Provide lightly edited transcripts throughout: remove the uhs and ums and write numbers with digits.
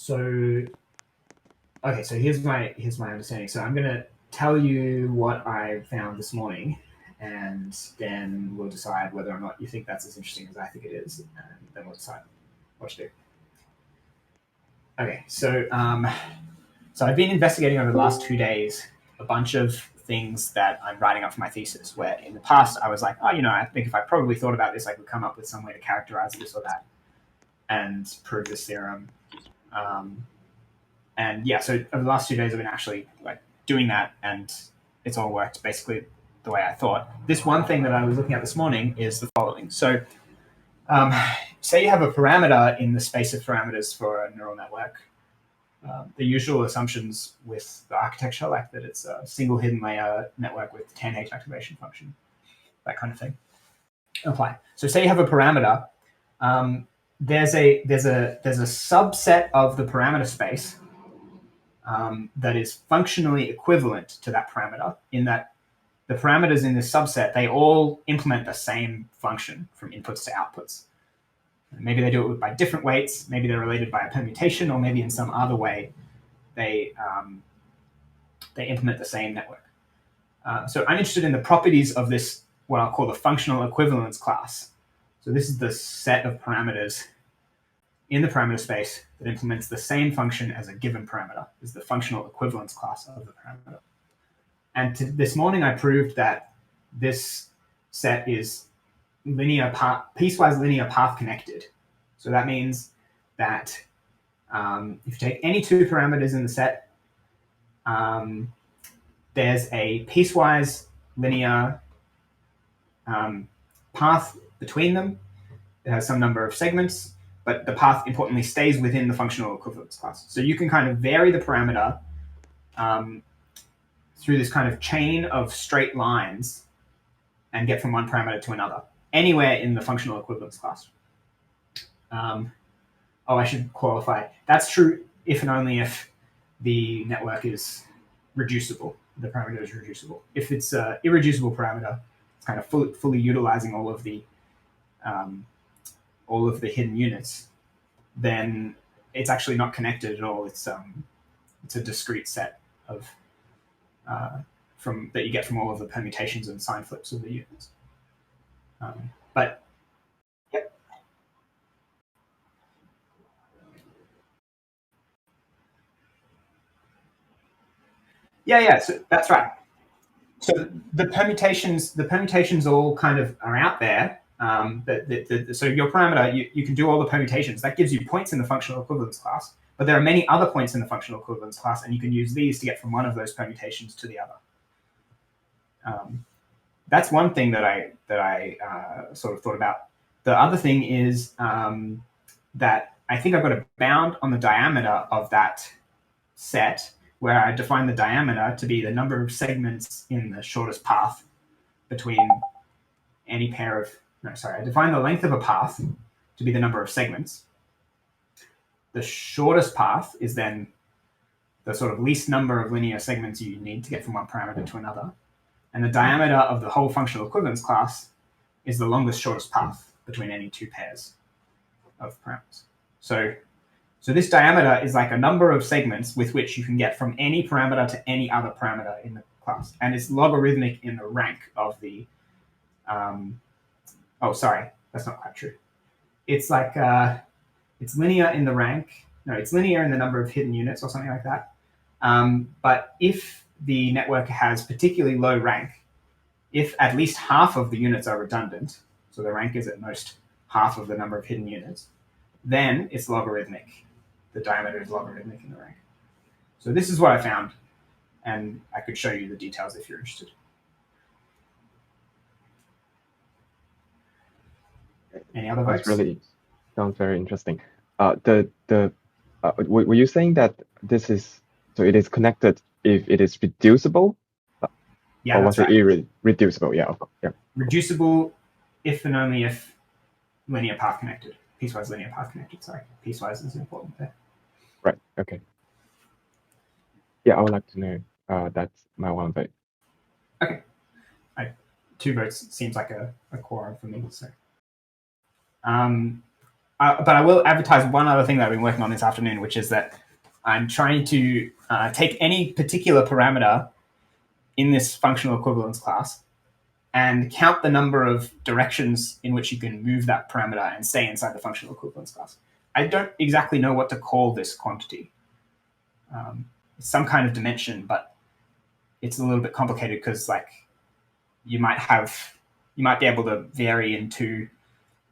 So, okay, so here's my understanding. So I'm gonna tell you what I found this morning, and then we'll decide whether or not you think that's as interesting as I think it is, and then we'll decide what to do. Okay, so so I've been investigating over the last 2 days a bunch of things that I'm writing up for my thesis, where in the past I was like, oh, I think if I probably thought about this, I could come up with some way to characterize this or that and prove this theorem. And yeah, so over the last 2 days I've been actually doing that, and it's all worked basically the way I thought. This one thing that I was looking at this morning is the following. So say you have a parameter in the space of parameters for a neural network. The usual assumptions with the architecture, like that it's a single hidden layer network with tanh activation function, that kind of thing, apply. So say you have a parameter. There's a subset of the parameter space that is functionally equivalent to that parameter, in that the parameters in this subset, they all implement the same function from inputs to outputs. Maybe they do it by different weights, maybe they're related by a permutation, or maybe in some other way they implement the same network. So I'm interested in the properties of this, what I'll call the functional equivalence class. So this is the set of parameters in the parameter space that implements the same function as a given parameter. This is the functional equivalence class of the parameter. And this morning I proved that this set is piecewise linear path connected. So that means that if you take any two parameters in the set, there's a piecewise linear path between them. It has some number of segments, but the path importantly stays within the functional equivalence class. So you can kind of vary the parameter through this kind of chain of straight lines and get from one parameter to another, anywhere in the functional equivalence class. I should qualify. That's true if and only if the network is reducible. The parameter is reducible. If it's an irreducible parameter, it's kind of fully utilizing all of the hidden units, then it's actually not connected at all. It's a discrete set of that you get from all of the permutations and sign flips of the units. But yep. Yeah. So that's right. So the permutations all kind of are out there. So your parameter, you can do all the permutations. That gives you points in the functional equivalence class. But there are many other points in the functional equivalence class, and you can use these to get from one of those permutations to the other. That's one thing that I sort of thought about. The other thing is that I think I've got a bound on the diameter of that set, where I define the diameter to be the number of segments in the shortest path between any pair of... No, sorry. I define the length of a path to be the number of segments. The shortest path is then the sort of least number of linear segments you need to get from one parameter to another. And the diameter of the whole functional equivalence class is the longest, shortest path between any two pairs of parameters. So this diameter is like a number of segments with which you can get from any parameter to any other parameter in the class. And it's logarithmic in the rank of the... oh, sorry, that's not quite true. It's like... it's linear in the rank. No, it's linear in the number of hidden units or something like that. But if the network has particularly low rank, if at least half of the units are redundant, so the rank is at most half of the number of hidden units, then it's logarithmic. The diameter is logarithmic in the rank. So this is what I found, and I could show you the details if you're interested. Any other votes? Really sounds very interesting. Were you saying that this is, so it is connected if it is reducible? Yeah, or was it irreducible? Yeah, of course. Yeah. Reducible if and only if linear path connected. Piecewise linear path connected, sorry. Piecewise is important there. Right, okay. Yeah, I would like to know. That's my one vote. Okay. 2 votes seems like a quorum for me. So, but I will advertise one other thing that I've been working on this afternoon, which is that I'm trying to take any particular parameter in this functional equivalence class and count the number of directions in which you can move that parameter and stay inside the functional equivalence class. I don't exactly know what to call this quantity. It's some kind of dimension, but it's a little bit complicated because like you might be able to vary in two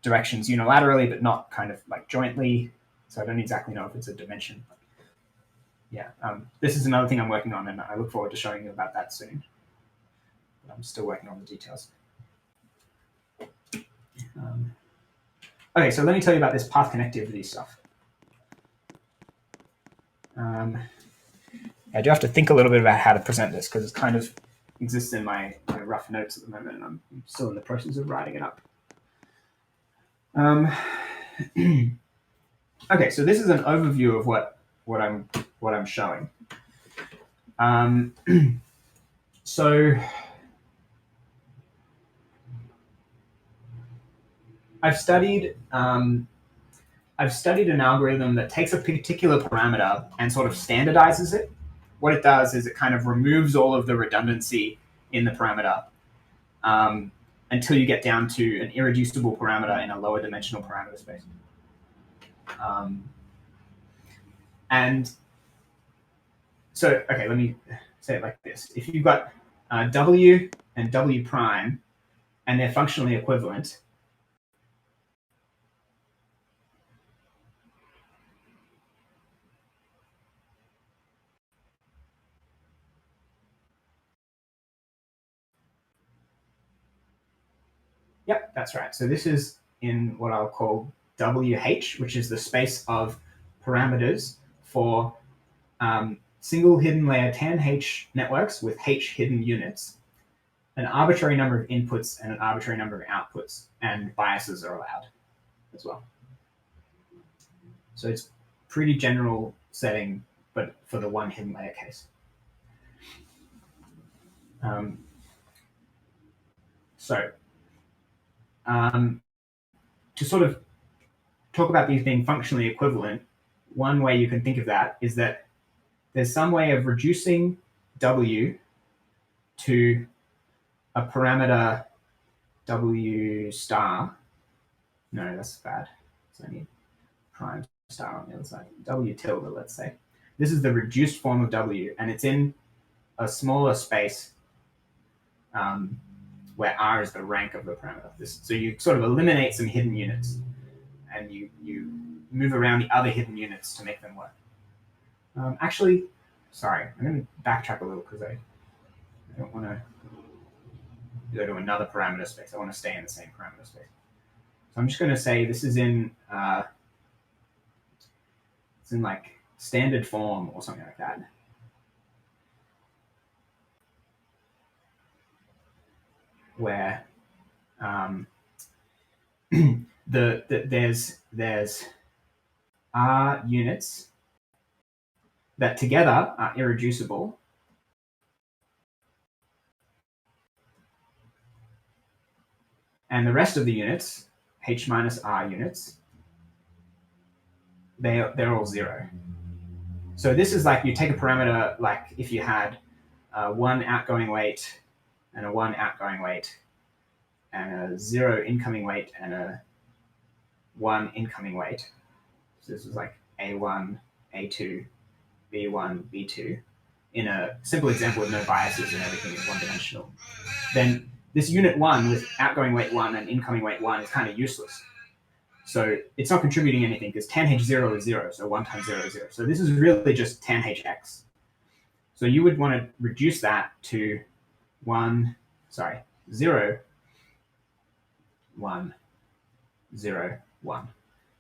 directions unilaterally, but not kind of like jointly. So I don't exactly know if it's a dimension. But yeah, this is another thing I'm working on, and I look forward to showing you about that soon. But I'm still working on the details. Okay, so let me tell you about this path connectivity stuff. I do have to think a little bit about how to present this because it kind of exists in my rough notes at the moment, and I'm still in the process of writing it up. Okay, so this is an overview of what I'm showing. So I've studied an algorithm that takes a particular parameter and sort of standardizes it. What it does is it kind of removes all of the redundancy in the parameter until you get down to an irreducible parameter in a lower dimensional parameter space. And so, okay, let me say it like this. If you've got W and W prime, and they're functionally equivalent, yep, that's right. So this is in what I'll call WH, which is the space of parameters for single hidden layer tanh networks with H hidden units, an arbitrary number of inputs and an arbitrary number of outputs, and biases are allowed as well. So it's pretty general setting, but for the one hidden layer case. To sort of talk about these being functionally equivalent, one way you can think of that is that there's some way of reducing W to a parameter W star. No, that's bad. So I need prime star on the other side. W tilde, let's say. This is the reduced form of W, and it's in a smaller space where R is the rank of the parameter. So you sort of eliminate some hidden units, and you move around the other hidden units to make them work. Actually, sorry, I'm going to backtrack a little because I don't want to go to another parameter space. I want to stay in the same parameter space. So I'm just going to say this is in it's in like standard form or something like that. Where there's R units that together are irreducible, and the rest of the units, H minus R units, they're all zero. So this is like you take a parameter like if you had one outgoing weight and a one outgoing weight and a zero incoming weight and a one incoming weight. So this is like A1, A2, B1, B2 in a simple example with no biases and everything is one dimensional. Then this unit one with outgoing weight one and incoming weight one is kind of useless. So it's not contributing anything because tanh 0 is 0, so 1 times 0 is 0. So this is really just tanh x. So you would want to reduce that to 0, 1, 0, 1.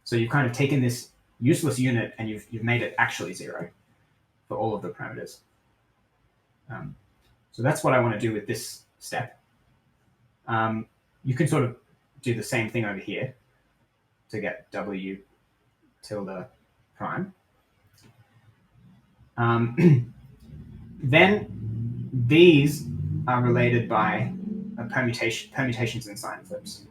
So you've kind of taken this useless unit and you've made it actually 0 for all of the parameters. So that's what I want to do with this step. You can sort of do the same thing over here to get W tilde prime. Then these are related by permutations and sign flips.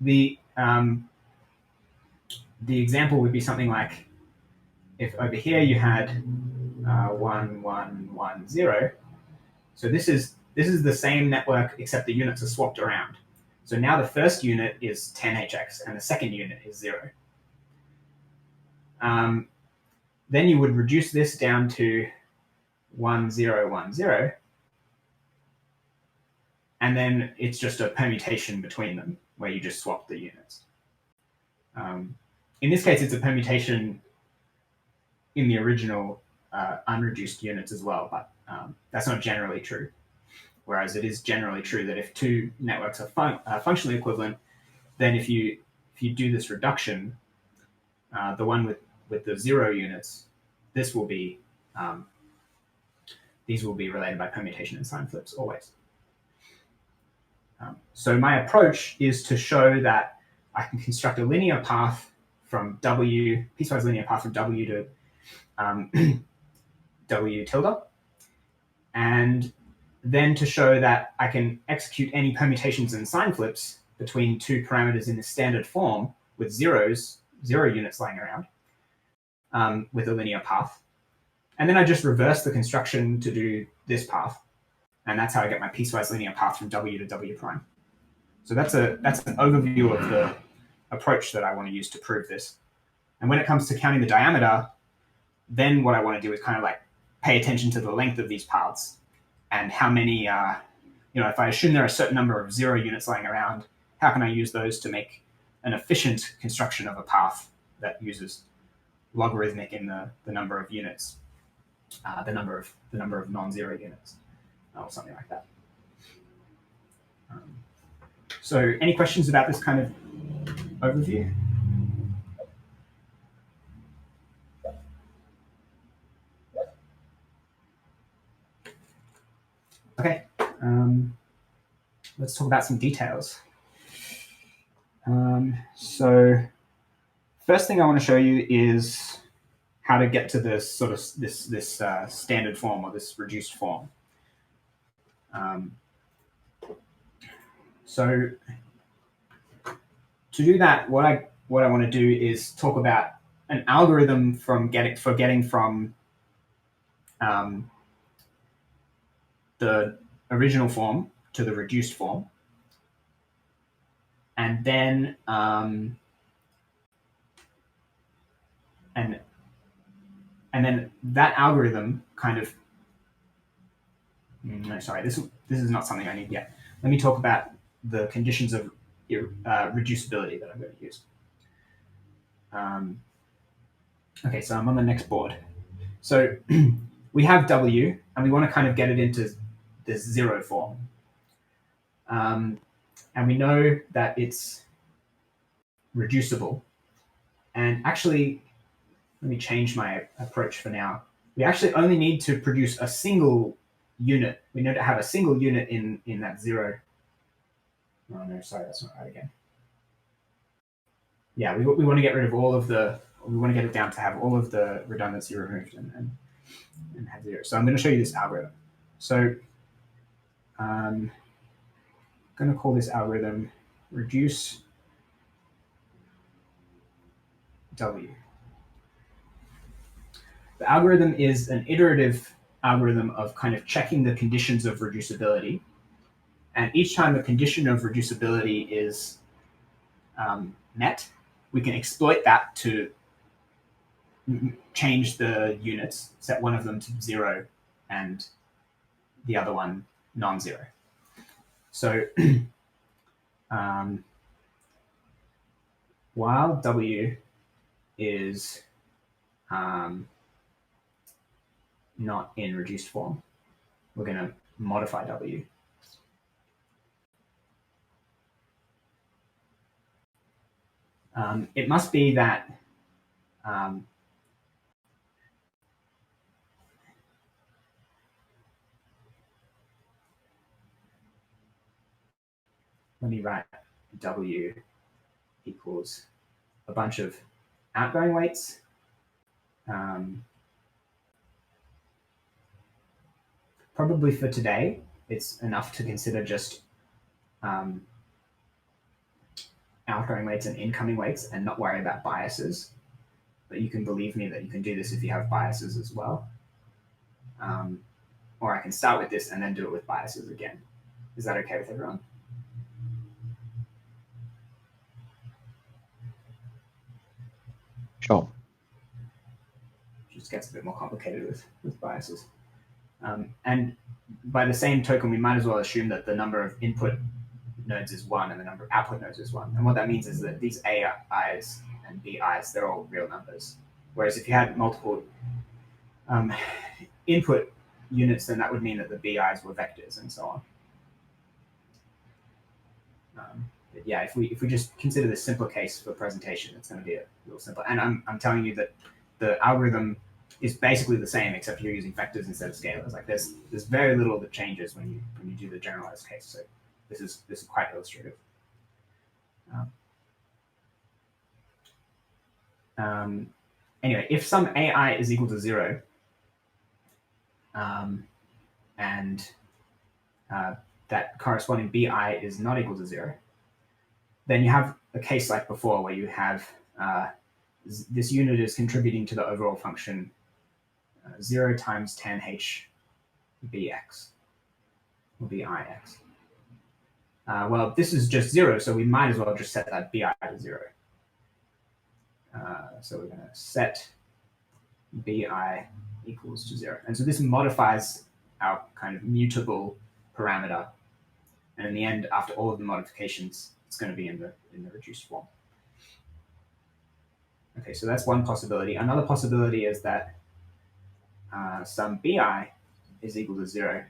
the example would be something like if over here you had 1, 1, 1, 0. So this is the same network except the units are swapped around. So now the first unit is 10hx and the second unit is 0. Then you would reduce this down to 1, 0, 1, 0. And then it's just a permutation between them where you just swap the units. In this case, it's a permutation in the original unreduced units as well, but that's not generally true. Whereas it is generally true that if two networks are functionally equivalent, then if you do this reduction, the one with the 0 units, these will be related by permutation and sign flips always. So my approach is to show that I can construct a linear path from W, piecewise linear path from W to W tilde, and then to show that I can execute any permutations and sign flips between two parameters in the standard form with 0 units lying around with a linear path. And then I just reverse the construction to do this path. And that's how I get my piecewise linear path from W to W prime. So that's an overview of the approach that I want to use to prove this. And when it comes to counting the diameter, then what I want to do is kind of like pay attention to the length of these paths and how many, if I assume there are a certain number of 0 units lying around, how can I use those to make an efficient construction of a path that uses logarithmic in the number of units, the number of non-zero units, or something like that. So any questions about this kind of overview? Okay, let's talk about some details. So first thing I want to show you is how to get to this sort of this standard form or this reduced form. So to do that, what I want to do is talk about an algorithm for getting from the original form to the reduced form, and then and then that algorithm kind of sorry, this is not something I need yet. Let me talk about the conditions of reducibility that I'm going to use. Okay, so I'm on the next board. So we have W, and we want to kind of get it into this 0 form. And we know that it's reducible. And actually, let me change my approach for now. We actually only need to produce a single unit. We need to have a single unit in that 0. Oh no, sorry, that's not right again. Yeah, we want to get rid of all of we want to get it down to have all of the redundancy removed and have 0. So I'm going to show you this algorithm. So I'm going to call this algorithm reduce W. The algorithm is an iterative algorithm of kind of checking the conditions of reducibility. And each time the condition of reducibility is met, we can exploit that to change the units, set one of them to 0 and the other one non-zero. So while W is not in reduced form, we're going to modify W. It must be that let me write W equals a bunch of outgoing weights probably for today, it's enough to consider just outgoing weights and incoming weights and not worry about biases. But you can believe me that you can do this if you have biases as well. Or I can start with this and then do it with biases again. Is that okay with everyone? Sure. Just gets a bit more complicated with biases. And by the same token, we might as well assume that the number of input nodes is 1 and the number of output nodes is 1. And what that means is that these AIs and BIs, they're all real numbers. Whereas if you had multiple input units, then that would mean that the BIs were vectors and so on. But yeah, if we just consider this simpler case for presentation, it's going to be a little simpler. And I'm telling you that the algorithm is basically the same, except you're using vectors instead of scalars. Like there's very little that changes when you do the generalized case. So this is quite illustrative. Anyway, if some AI is equal to 0, and that corresponding BI is not equal to 0, then you have a case like before where you have this unit is contributing to the overall function 0 times tanh bx, or bix. Well, this is just 0, so we might as well just set that BI to 0. So we're going to set BI equals to 0. And so this modifies our kind of mutable parameter. And in the end, after all of the modifications, it's going to be in the reduced form. Okay, so that's one possibility. Another possibility is that some BI is equal to 0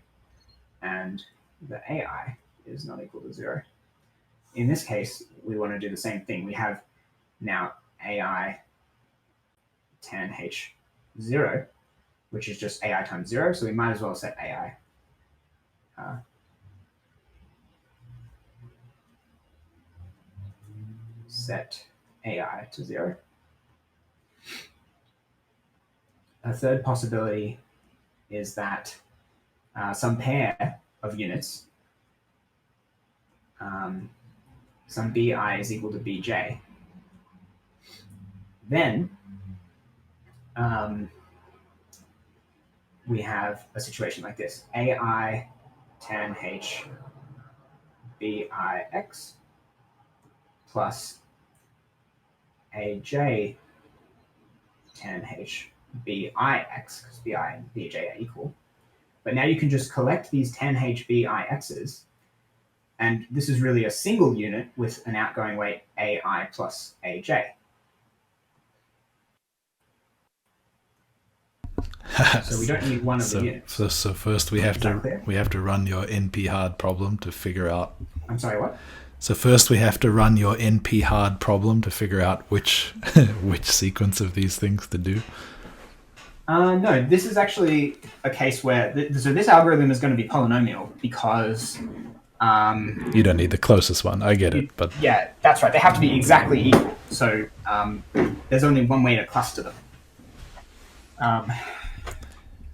and the AI is not equal to 0. In this case, we want to do the same thing. We have now AI tanh 0, which is just AI times 0, so we might as well set AI set AI to 0. A third possibility is that some pair of units, some BI is equal to BJ. Then we have a situation like this: AI tanh bix plus AJ tanh bix, because BI and BJ are equal. But now you can just collect these tanh bix's, and this is really a single unit with an outgoing weight AI plus AJ. So we don't need one of the units. So first we have to run your NP-hard problem to figure out. I'm sorry, what? So first we have to run your NP-hard problem to figure out which which sequence of these things to do. No, this is actually a case where so this algorithm is going to be polynomial because you don't need the closest one. I get it, but yeah, that's right. They have to be exactly equal. So there's only one way to cluster them.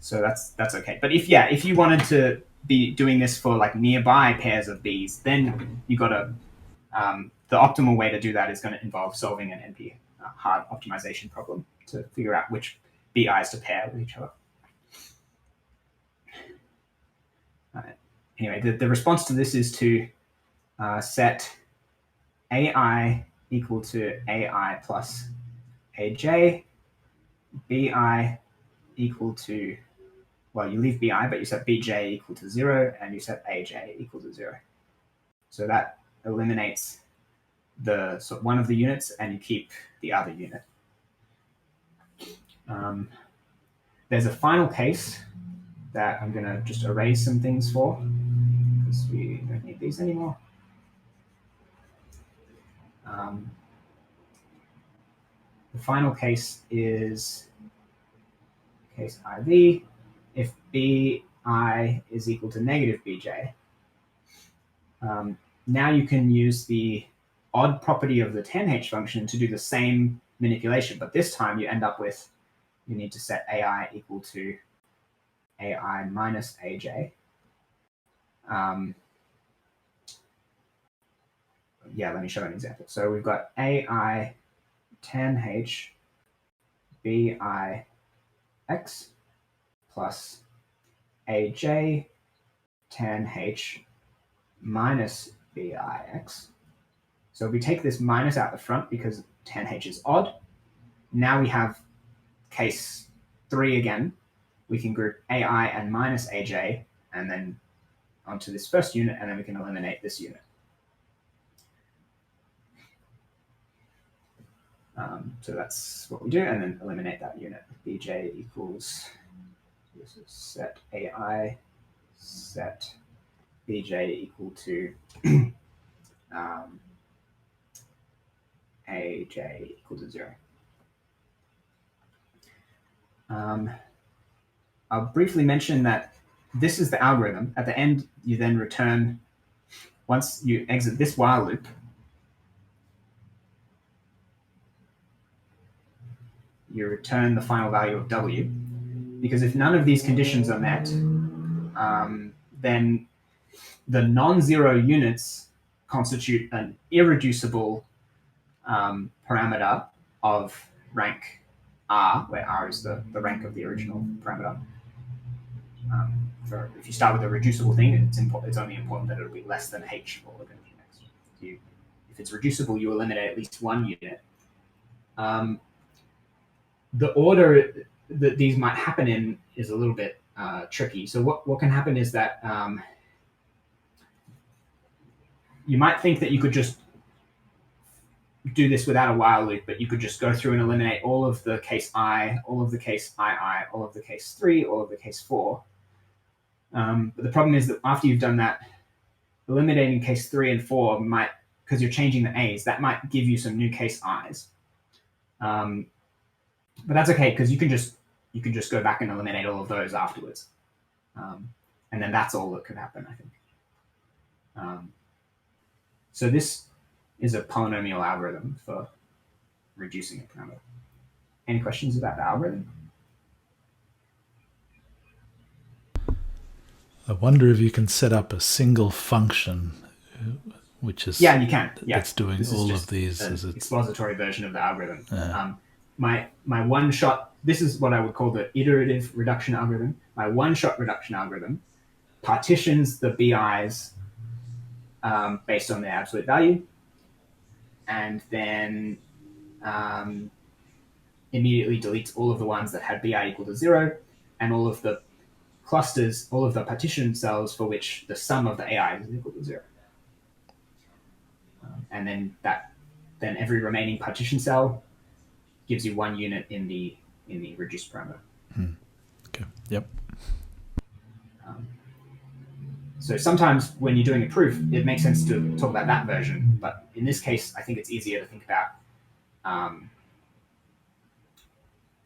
So that's okay. But if you wanted to be doing this for like nearby pairs of Bs, then you got to the optimal way to do that is going to involve solving an NP hard optimization problem to figure out which BIs to pair with each other. Anyway, the response to this is to set AI equal to AI plus AJ, BI equal to, well, you leave BI, but you set BJ equal to 0, and you set AJ equal to 0. So that eliminates one of the units, and you keep the other unit. There's a final case that I'm going to just erase some things for, because we don't need these anymore. The final case is case IV. If BI is equal to negative BJ, now you can use the odd property of the tanh function to do the same manipulation, but this time you end up with, you need to set AI equal to AI minus AJ. yeah, let me show an example. So we've got AI tanh BIX plus AJ tanh minus BIX. So if we take this minus out the front because tanh is odd, now we have case 3 again. We can group AI and minus AJ and then onto this first unit, and then we can eliminate this unit. So that's what we do, and then eliminate that unit. BJ equals, this is set AI, set BJ equal to AJ equal to 0. I'll briefly mention that this is the algorithm. At the end, you then return, once you exit this while loop, you return the final value of W, because if none of these conditions are met, then the non-zero units constitute an irreducible parameter of rank R, where R is the rank of the original parameter. If you start with a reducible thing, it's only important that it'll be less than H for what we're going to do next. If it's reducible, you eliminate at least one unit. The order that these might happen in is a little bit tricky. So what can happen is that you might think that you could just do this without a while loop, but you could just go through and eliminate all of the case I, all of the case II, all of the case 3, all of the case 4. But the problem is that after you've done that, eliminating case 3 and 4 might, because you're changing the A's, that might give you some new case I's. But that's okay, because you can just go back and eliminate all of those afterwards. And then that's all that could happen, I think. So this is a polynomial algorithm for reducing a parameter. Any questions about the algorithm? I wonder if you can set up a single function, which is you can. Yeah, that's doing all of these. An expository version of the algorithm. My one shot. This is what I would call the iterative reduction algorithm. My one-shot reduction algorithm partitions the BIs based on their absolute value, and then immediately deletes all of the ones that had BI equal to 0, and all of the clusters, all of the partition cells for which the sum of the AI is equal to 0. And then every remaining partition cell gives you one unit in the reduced parameter. Okay. Yep. So sometimes when you're doing a proof, it makes sense to talk about that version, but in this case, I think it's easier to think about.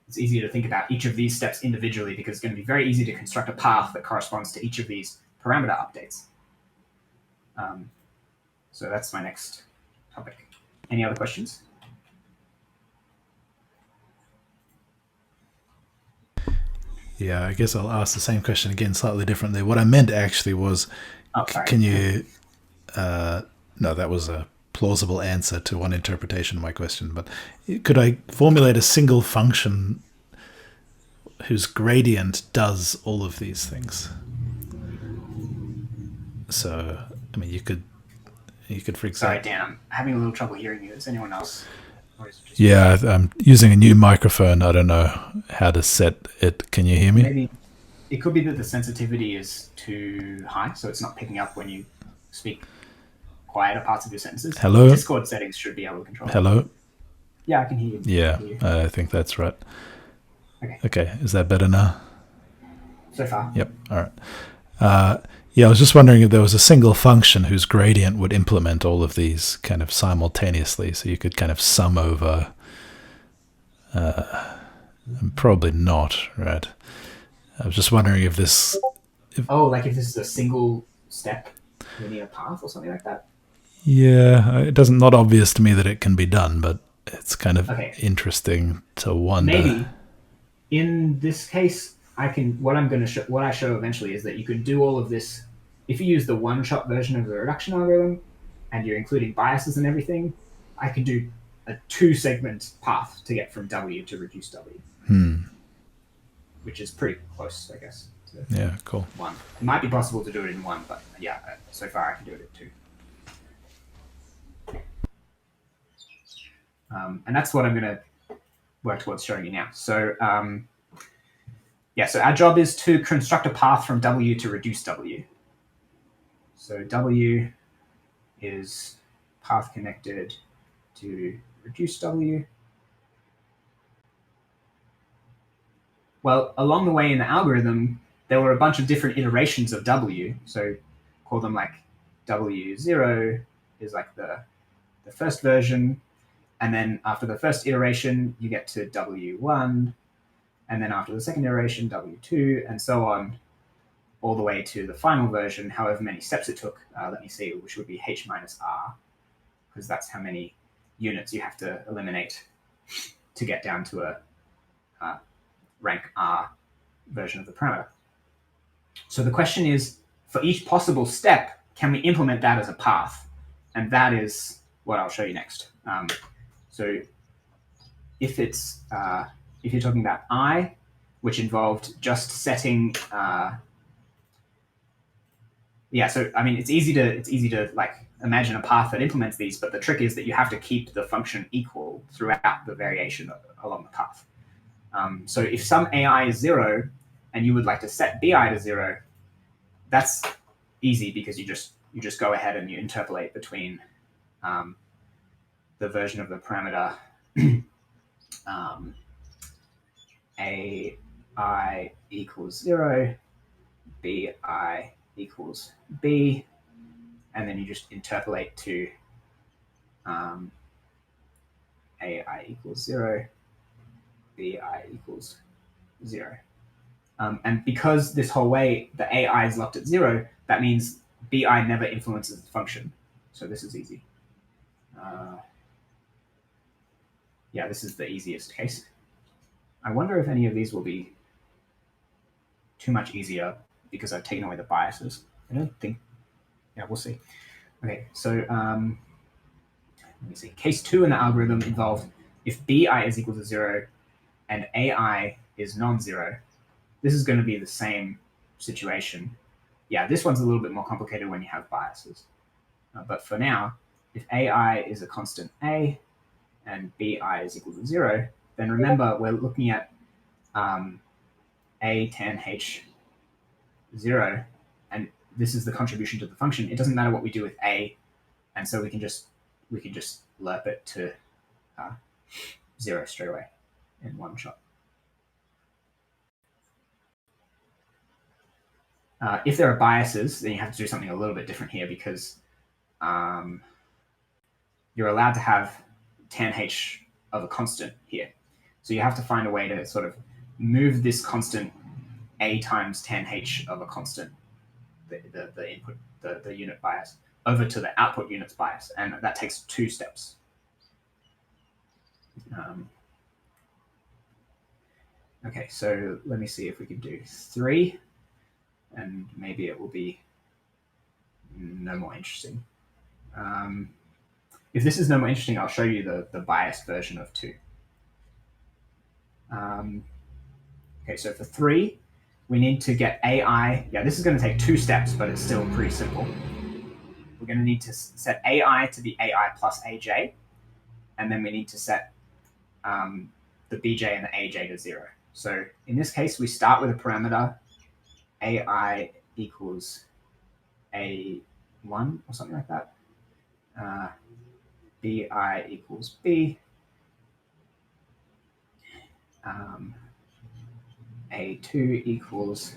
It's easier to think about each of these steps individually, because it's going to be very easy to construct a path that corresponds to each of these parameter updates. So that's my next topic. Any other questions? Yeah, I guess I'll ask the same question again, slightly differently. What I meant actually was, can you... no, that was a plausible answer to one interpretation of my question, but could I formulate a single function whose gradient does all of these things? So, I mean, you could for example... Sorry, Dan, I'm having a little trouble hearing you. Is anyone else? Yeah, I'm using a new microphone. I don't know how to set it. Can you hear me? Maybe it could be that the sensitivity is too high, so it's not picking up when you speak quieter parts of your sentences. Hello? Discord settings should be able to control it. Hello? Yeah, I can hear you. Yeah, I think that's right. Okay, is that better now? So far. Yep, all right. Yeah, I was just wondering if there was a single function whose gradient would implement all of these kind of simultaneously, so you could kind of sum over... probably not, right? I was just wondering if this... like if this is a single step linear path or something like that? Yeah, it doesn't, not obvious to me that it can be done, but it's kind of interesting to wonder. Maybe. In this case, what I show eventually is that you can do all of this if you use the one-shot version of the reduction algorithm. and you're including biases and everything, I could do a 2-segment path to get from W to reduce W, which is pretty close, I guess. Yeah, cool. 1. It might be possible to do it in 1, but yeah, so far I can do it at 2. And that's what I'm going to work towards showing you now. So so our job is to construct a path from W to reduce W. So W is path connected to reduce W. Well, along the way in the algorithm, there were a bunch of different iterations of W. So call them like W0 is like the first version. And then after the first iteration, you get to W1. And then after the second iteration, W2, and so on, all the way to the final version, however many steps it took. Let me see, which would be H minus R, because that's how many units you have to eliminate to get down to a rank R version of the parameter. So the question is, for each possible step, can we implement that as a path? And that is what I'll show you next. So if it's if you're talking about I, which involved just setting so I mean it's easy to like imagine a path that implements these, but the trick is that you have to keep the function equal throughout the variation along the path. So if some AI is 0 and you would like to set BI to 0, that's easy because you just go ahead and you interpolate between the version of the parameter AI equals 0, BI equals B, and then you just interpolate to AI equals 0, BI equals 0. And because this whole way the AI is locked at 0, that means BI never influences the function. So this is easy. This is the easiest case. I wonder if any of these will be too much easier because I've taken away the biases. I don't think. Yeah, we'll see. Okay, so let me see. Case 2 in the algorithm involved if BI is equal to 0 and AI is non-zero, this is going to be the same situation. Yeah, this one's a little bit more complicated when you have biases. But for now, if AI is a constant A and BI is equal to 0, then remember we're looking at A tan H 0, and this is the contribution to the function. It doesn't matter what we do with A, and so we can just lerp it to 0 straight away in one shot. If there are biases, then you have to do something a little bit different here because you're allowed to have tan H of a constant here. So you have to find a way to sort of move this constant A times tan H of a constant, the input, the unit bias, over to the output unit's bias. And that takes 2 steps. Okay, so let me see if we can do 3. And maybe it will be no more interesting. If this is no more interesting, I'll show you the biased version of 2. Okay, so for 3, we need to get AI. Yeah, this is going to take 2 steps, but it's still pretty simple. We're going to need to set AI to be AI plus AJ, and then we need to set the BJ and the AJ to 0. So in this case, we start with a parameter AI equals A1 or something like that. BI equals B. A2 equals,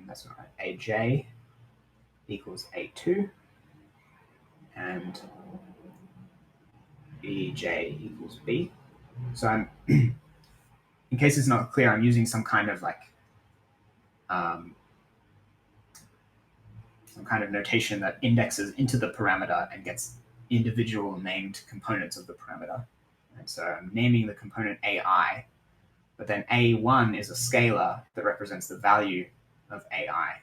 that's not right, AJ equals A2. And BJ equals B. So I'm, in case it's not clear, I'm using some kind of like, some kind of notation that indexes into the parameter and gets individual named components of the parameter. And so I'm naming the component AI, but then A1 is a scalar that represents the value of AI.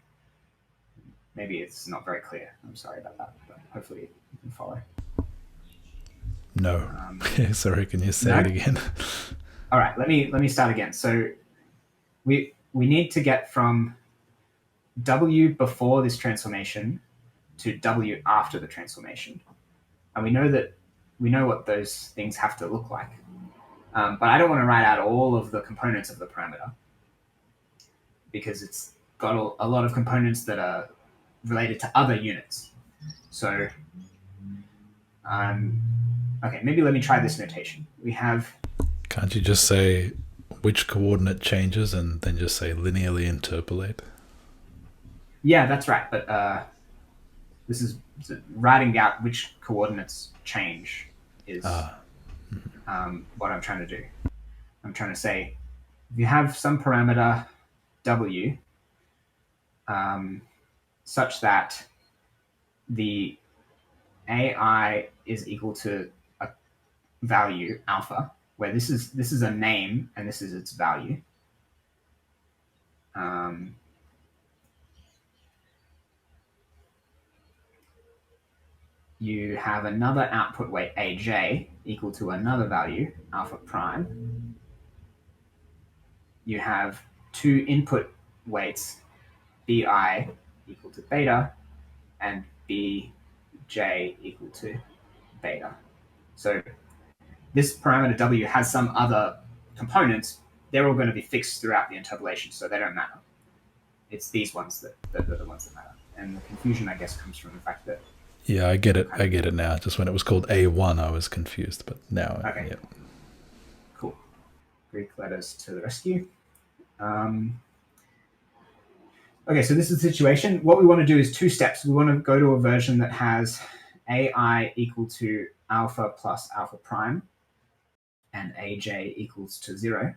maybe it's not very clear. I'm sorry about that, but hopefully you can follow. No. Sorry, can you say no? it again? All right, let me start again. So we need to get from W before this transformation to W after the transformation. And we know what those things have to look like. But I don't want to write out all of the components of the parameter because it's got a lot of components that are related to other units. So, okay, maybe let me try this notation. We have... Can't you just say which coordinate changes and then just say linearly interpolate? Yeah, that's right. But this is writing out which coordinates change is what I'm trying to do. I'm trying to say, if you have some parameter W such that the AI is equal to a value alpha, where this is a name and this is its value. You have another output weight AJ equal to another value alpha prime. You have two input weights BI equal to beta and BJ equal to beta. So this parameter W has some other components. They're all going to be fixed throughout the interpolation, so they don't matter. It's these ones that are the ones that matter. And the confusion, I guess, comes from the fact that... Yeah, I get it now. Just when it was called A1, I was confused, but now... Okay. Yeah. Cool. Greek letters to the rescue. Okay, so this is the situation. What we want to do is two steps. We want to go to a version that has AI equal to alpha plus alpha prime and AJ equals to 0.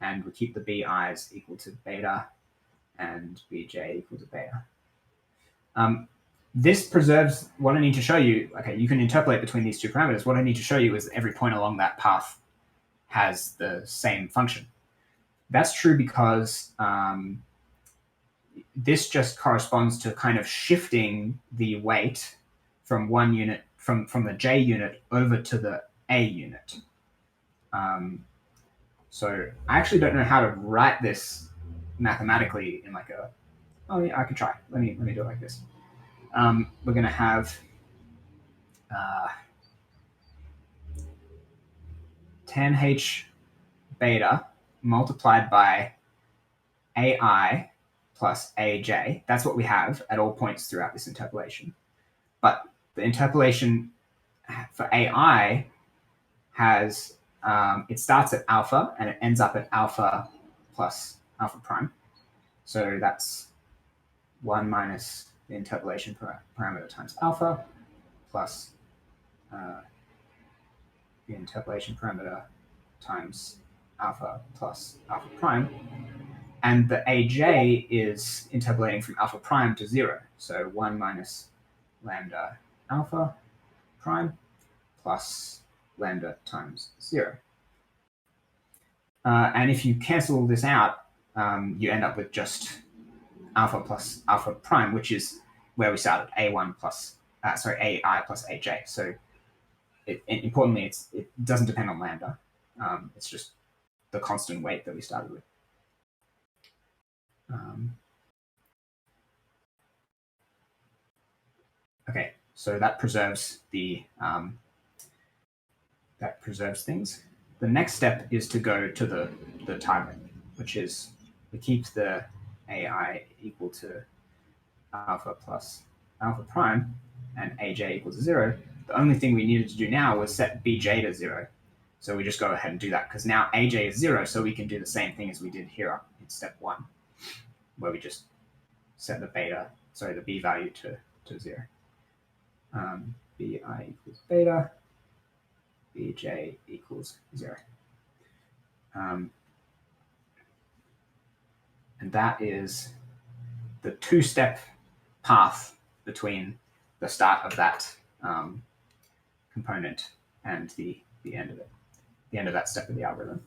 And we keep the BIs equal to beta and BJ equal to beta. This preserves what I need to show you. Okay, you can interpolate between these two parameters. What I need to show you is that every point along that path has the same function. That's true because this just corresponds to kind of shifting the weight from one unit, from the J unit over to the A unit. So I actually don't know how to write this mathematically in like a... Oh yeah, I can try. Let me do it like this. We're going to have tanh beta multiplied by AI plus AJ. That's what we have at all points throughout this interpolation. But the interpolation for AI has, it starts at alpha and it ends up at alpha plus alpha prime. So that's 1 minus the interpolation parameter times alpha plus the interpolation parameter times alpha plus alpha prime. And the AJ is interpolating from alpha prime to 0. So 1 minus lambda alpha prime plus lambda times 0. And if you cancel this out, you end up with just alpha plus alpha prime, which is where we started, AI plus AJ. So importantly, it doesn't depend on lambda. It's just the constant weight that we started with. Okay, so that preserves things. The next step is to go to the tiebreak, which is we keep the AI equal to alpha plus alpha prime and AJ equals to 0. The only thing we needed to do now was set BJ to 0. So we just go ahead and do that because now AJ is 0, so we can do the same thing as we did here in step 1, where we just set the B value to 0. BI equals beta, BJ equals 0. And that is the two-step path between the start of that component and the end of it, the end of that step of the algorithm.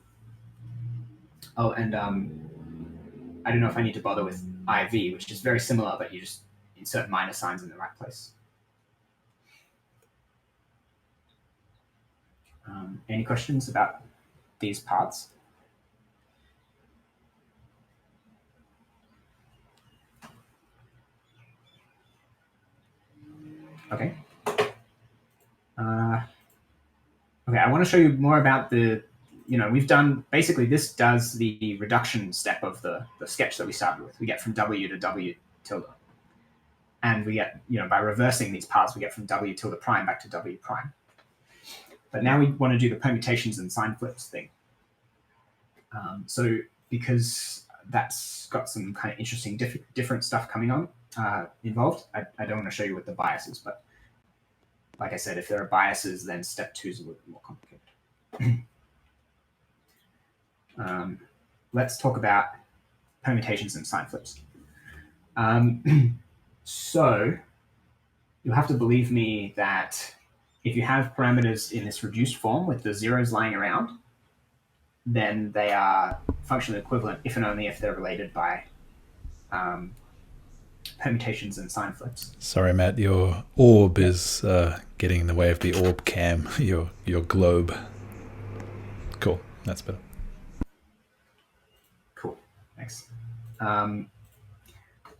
Oh, and I don't know if I need to bother with IV, which is very similar, but you just insert minus signs in the right place. Any questions about these parts? Okay. Okay, I want to show you more about the, we've done, basically this does the reduction step of the sketch that we started with. We get from W to W tilde. And we get, by reversing these paths, we get from W tilde prime back to W prime. But now we want to do the permutations and sign flips thing. So because that's got some kind of interesting different stuff coming on involved, I don't want to show you what the bias is, but like I said, if there are biases, then step 2 is a little bit more complicated. Let's talk about permutations and sign flips. So you'll have to believe me that if you have parameters in this reduced form with the zeros lying around, then they are functionally equivalent if and only if they're related by permutations and sign flips. Sorry, Matt, your orb is getting in the way of the orb cam, your globe. Cool, that's better. Cool, thanks.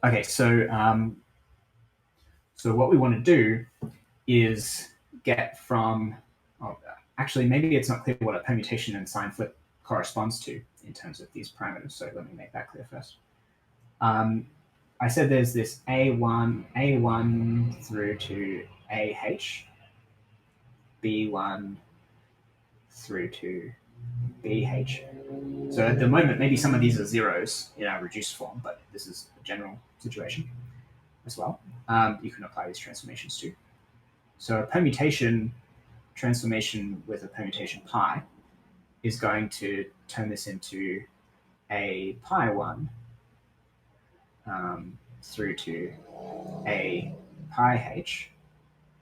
Okay, so what we want to do is get from, actually maybe it's not clear what a permutation and sign flip corresponds to in terms of these parameters, so let me make that clear first. I said there's this A1 through to AH, B1 through to BH. So at the moment, maybe some of these are zeros in our reduced form, but this is a general situation as well. You can apply these transformations too. So a permutation transformation with a permutation pi is going to turn this into a pi1 through to a pi h.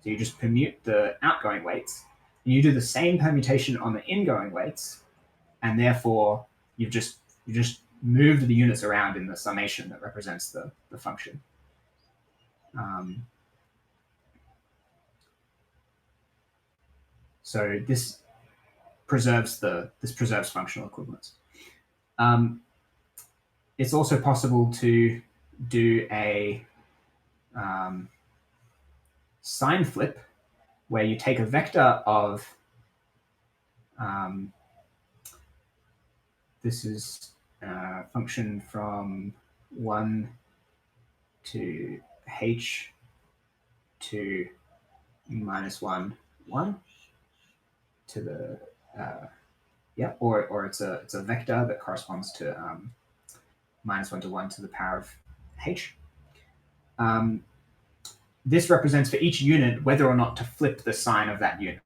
So you just permute the outgoing weights, and you do the same permutation on the ingoing weights, and therefore you've just moved the units around in the summation that represents the function. So this preserves functional equivalence. It's also possible to do a sign flip where you take a vector of this is a function from 1 to h to -1, 1 to the or it's a vector that corresponds to -1 to 1 to the power of h. This represents for each unit whether or not to flip the sign of that unit.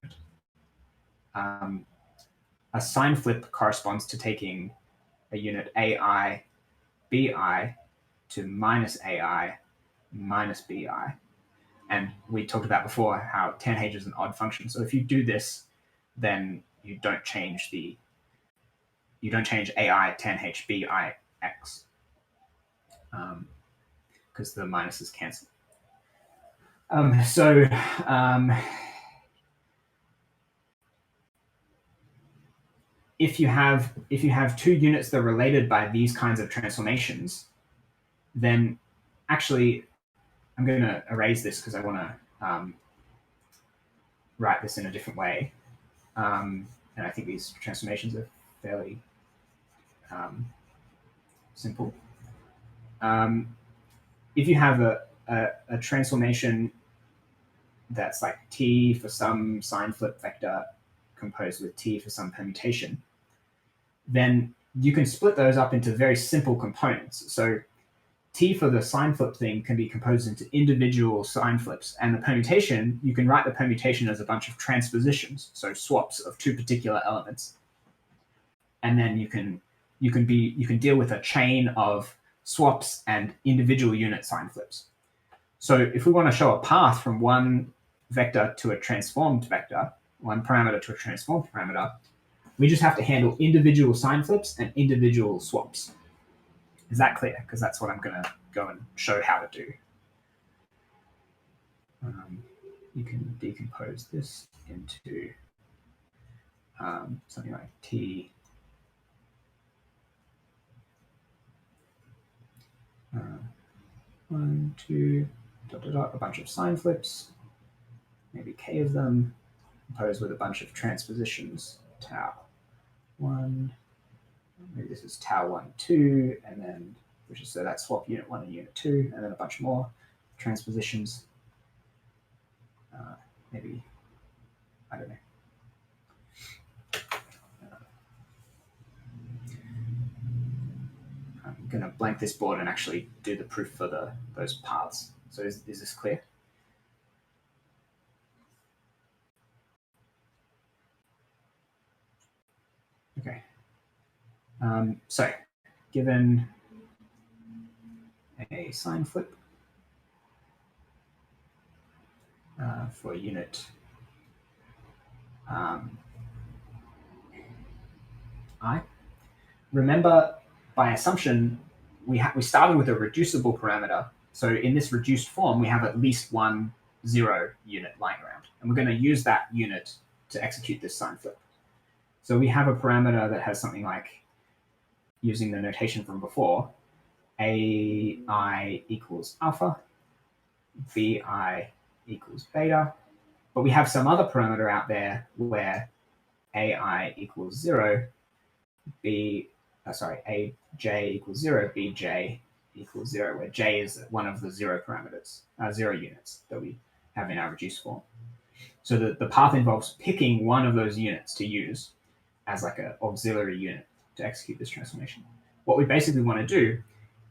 A sign flip corresponds to taking a unit AI, BI to -AI, -BI. And we talked about before how tanh is an odd function. So if you do this, then you don't change AI, tanh, BI, X. Because the minuses cancel. If you have two units that are related by these kinds of transformations, then actually I'm going to erase this because I want to write this in a different way. And I think these transformations are fairly simple. If you have a transformation that's like t for some sign flip vector composed with t for some permutation, then you can split those up into very simple components. So t for the sign flip thing can be composed into individual sign flips, and the permutation, you can write the permutation as a bunch of transpositions, so swaps of two particular elements. And then you can deal with a chain of swaps and individual unit sign flips. So if we want to show a path from one vector to a transformed vector, one parameter to a transformed parameter, we just have to handle individual sign flips and individual swaps. Is that clear? Because that's what I'm going to go and show how to do. you can decompose this into something like t 1, 2, ... a bunch of sign flips, maybe k of them, composed with a bunch of transpositions, tau 1, maybe this is tau 1, 2, and then, which is, so that's swap unit 1 and unit 2, and then a bunch more transpositions. Maybe, I don't know. I'm going to blank this board and actually do the proof for those paths. So is this clear? Okay. So given a sign flip for unit I, remember by assumption we started with a reducible parameter. So in this reduced form, we have at least one 0 unit lying around, and we're going to use that unit to execute this sign flip. So we have a parameter that has something like, using the notation from before, AI equals alpha, BI equals beta, but we have some other parameter out there where AI equals 0, AJ equals 0, BJ equals 0, where J is one of the 0 parameters, 0 units that we have in our reduced form. So the path involves picking one of those units to use as like an auxiliary unit to execute this transformation. What we basically want to do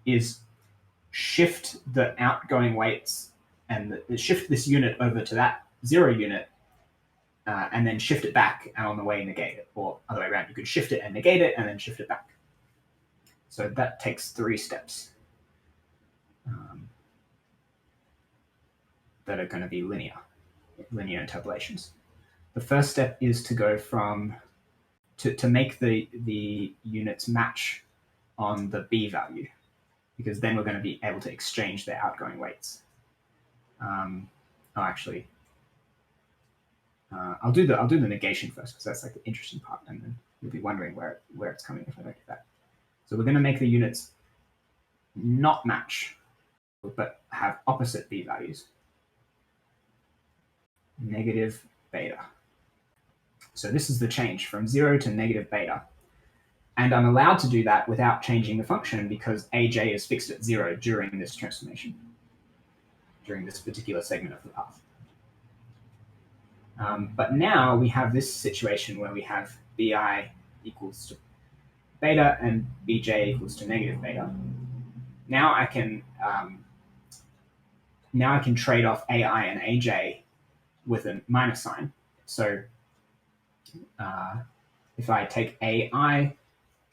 is shift the outgoing weights and shift this unit over to that 0 unit, and then shift it back, and on the way negate it, or other way around. You could shift it and negate it, and then shift it back. So that takes 3 steps that are going to be linear interpolations. The first step is to go from to make the units match on the B value, because then we're going to be able to exchange their outgoing weights. I'll do the negation first, because that's like the interesting part, and then you'll be wondering where it's coming if I don't do that. So we're going to make the units not match, but have opposite B values. Negative beta. So this is the change from 0 to negative beta. And I'm allowed to do that without changing the function, because AJ is fixed at 0 during this transformation, during this particular segment of the path. But now we have this situation where we have BI equals to beta and BJ equals to negative beta. Now I can trade off AI and AJ with a minus sign. So if I take AI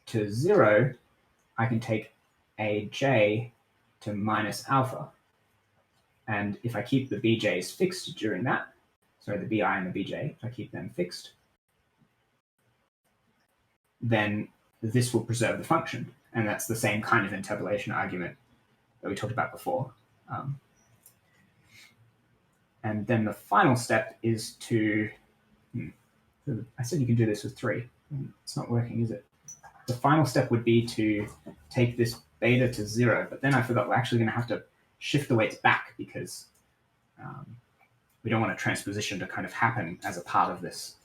to 0, I can take AJ to minus alpha. And if I keep the BJs fixed during that, sorry, the BI and the BJ, if I keep them fixed, then this will preserve the function. And that's the same kind of interpolation argument that we talked about before. And then the final step is to, I said you can do this with 3. It's not working, is it? The final step would be to take this beta to 0, but then I forgot we're actually going to have to shift the weights back, because we don't want a transposition to kind of happen as a part of this.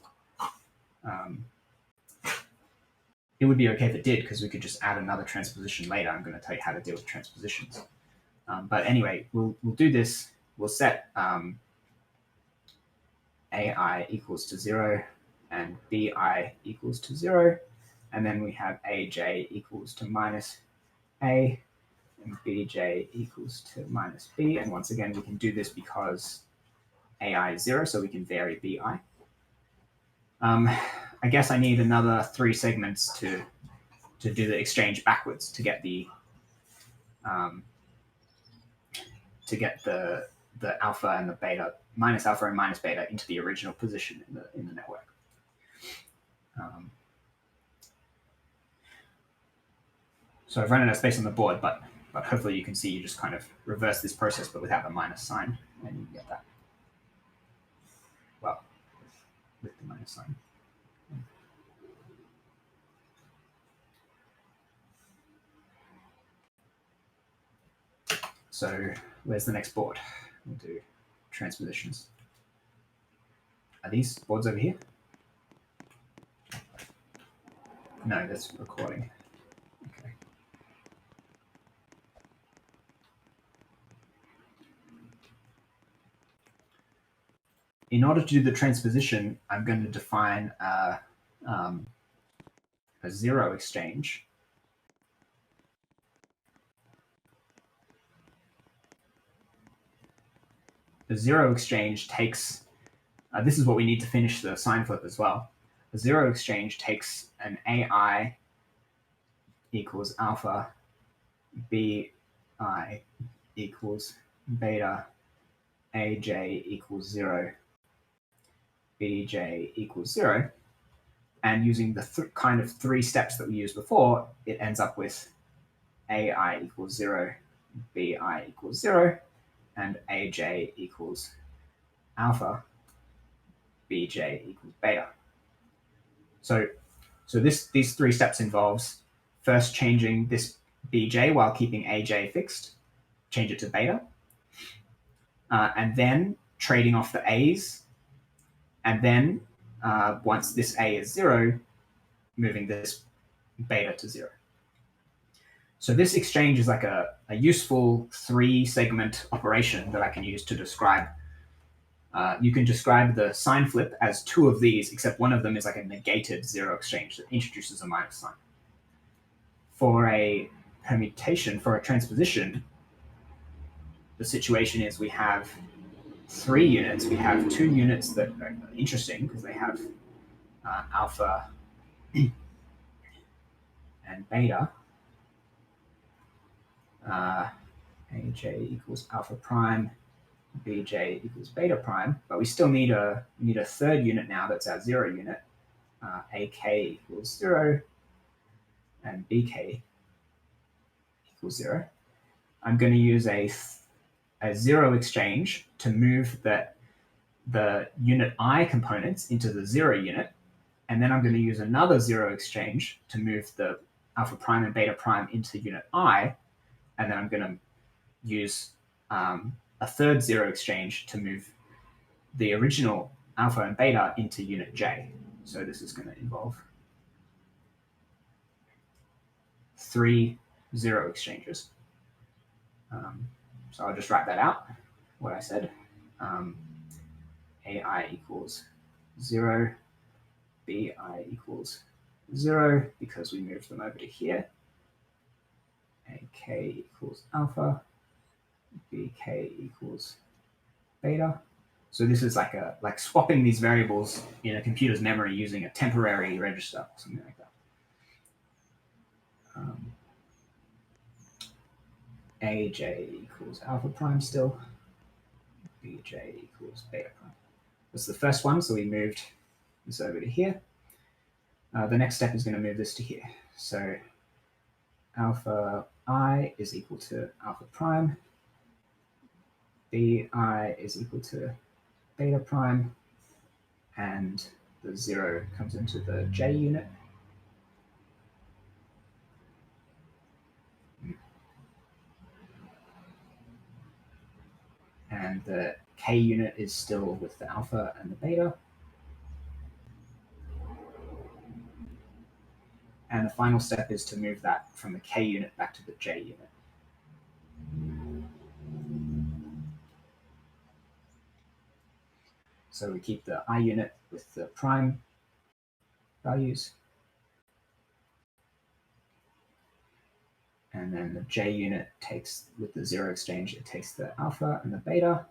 It would be okay if it did, because we could just add another transposition later. I'm going to tell you how to deal with transpositions. But anyway, we'll do this. We'll set AI equals to 0 and BI equals to 0. And then we have AJ equals to minus A and BJ equals to minus B. And once again, we can do this because AI is 0, so we can vary BI. I guess I need another 3 segments to do the exchange backwards to get the alpha and the beta, minus alpha and minus beta, into the original position in the network. So I've run out of space on the board, but hopefully you can see you just kind of reverse this process, but without the minus sign, and you get that. with the minus sign. So where's the next board? We'll do transpositions. Are these boards over here? No, that's recording. Okay. In order to do the transposition, I'm going to define a zero exchange. The zero exchange takes, this is what we need to finish the sign flip as well. The zero exchange takes an AI equals alpha, BI equals beta, AJ equals 0, BJ equals 0. And using the kind of three steps that we used before, it ends up with AI equals 0, BI equals 0, and AJ equals alpha, BJ equals beta. So these three steps involves first changing this BJ while keeping AJ fixed, change it to beta, and then trading off the A's, and then once this A is 0, moving this beta to 0. So this exchange is like a useful 3-segment operation that I can use to describe. You can describe the sign flip as 2 of these, except one of them is like a negated 0 exchange that introduces a minus sign. For a permutation, for a transposition, the situation is we have 3 units. We have 2 units that are interesting because they have alpha and beta. AJ equals alpha prime, BJ equals beta prime, but we still need a third unit now that's our 0 unit. AK equals 0 and BK equals 0. I'm going to use a 0 exchange to move the unit I components into the 0 unit, and then I'm going to use another 0 exchange to move the alpha prime and beta prime into unit I, and then I'm going to use a third 0 exchange to move the original alpha and beta into unit J. So this is going to involve 3 0 exchanges. So I'll just write that out, what I said. AI equals 0, BI equals 0, because we moved them over to here. AK equals alpha, BK equals beta. So this is like swapping these variables in a computer's memory using a temporary register or something like that. AJ equals alpha prime still, BJ equals beta prime. That's the first one, so we moved this over to here. The next step is going to move this to here. So alpha I is equal to alpha prime, BI is equal to beta prime, and the 0 comes into the J unit. And the K unit is still with the alpha and the beta. And the final step is to move that from the K unit back to the J unit. So we keep the I unit with the prime values. And then the J unit takes, with the 0 exchange, it takes the alpha and the beta.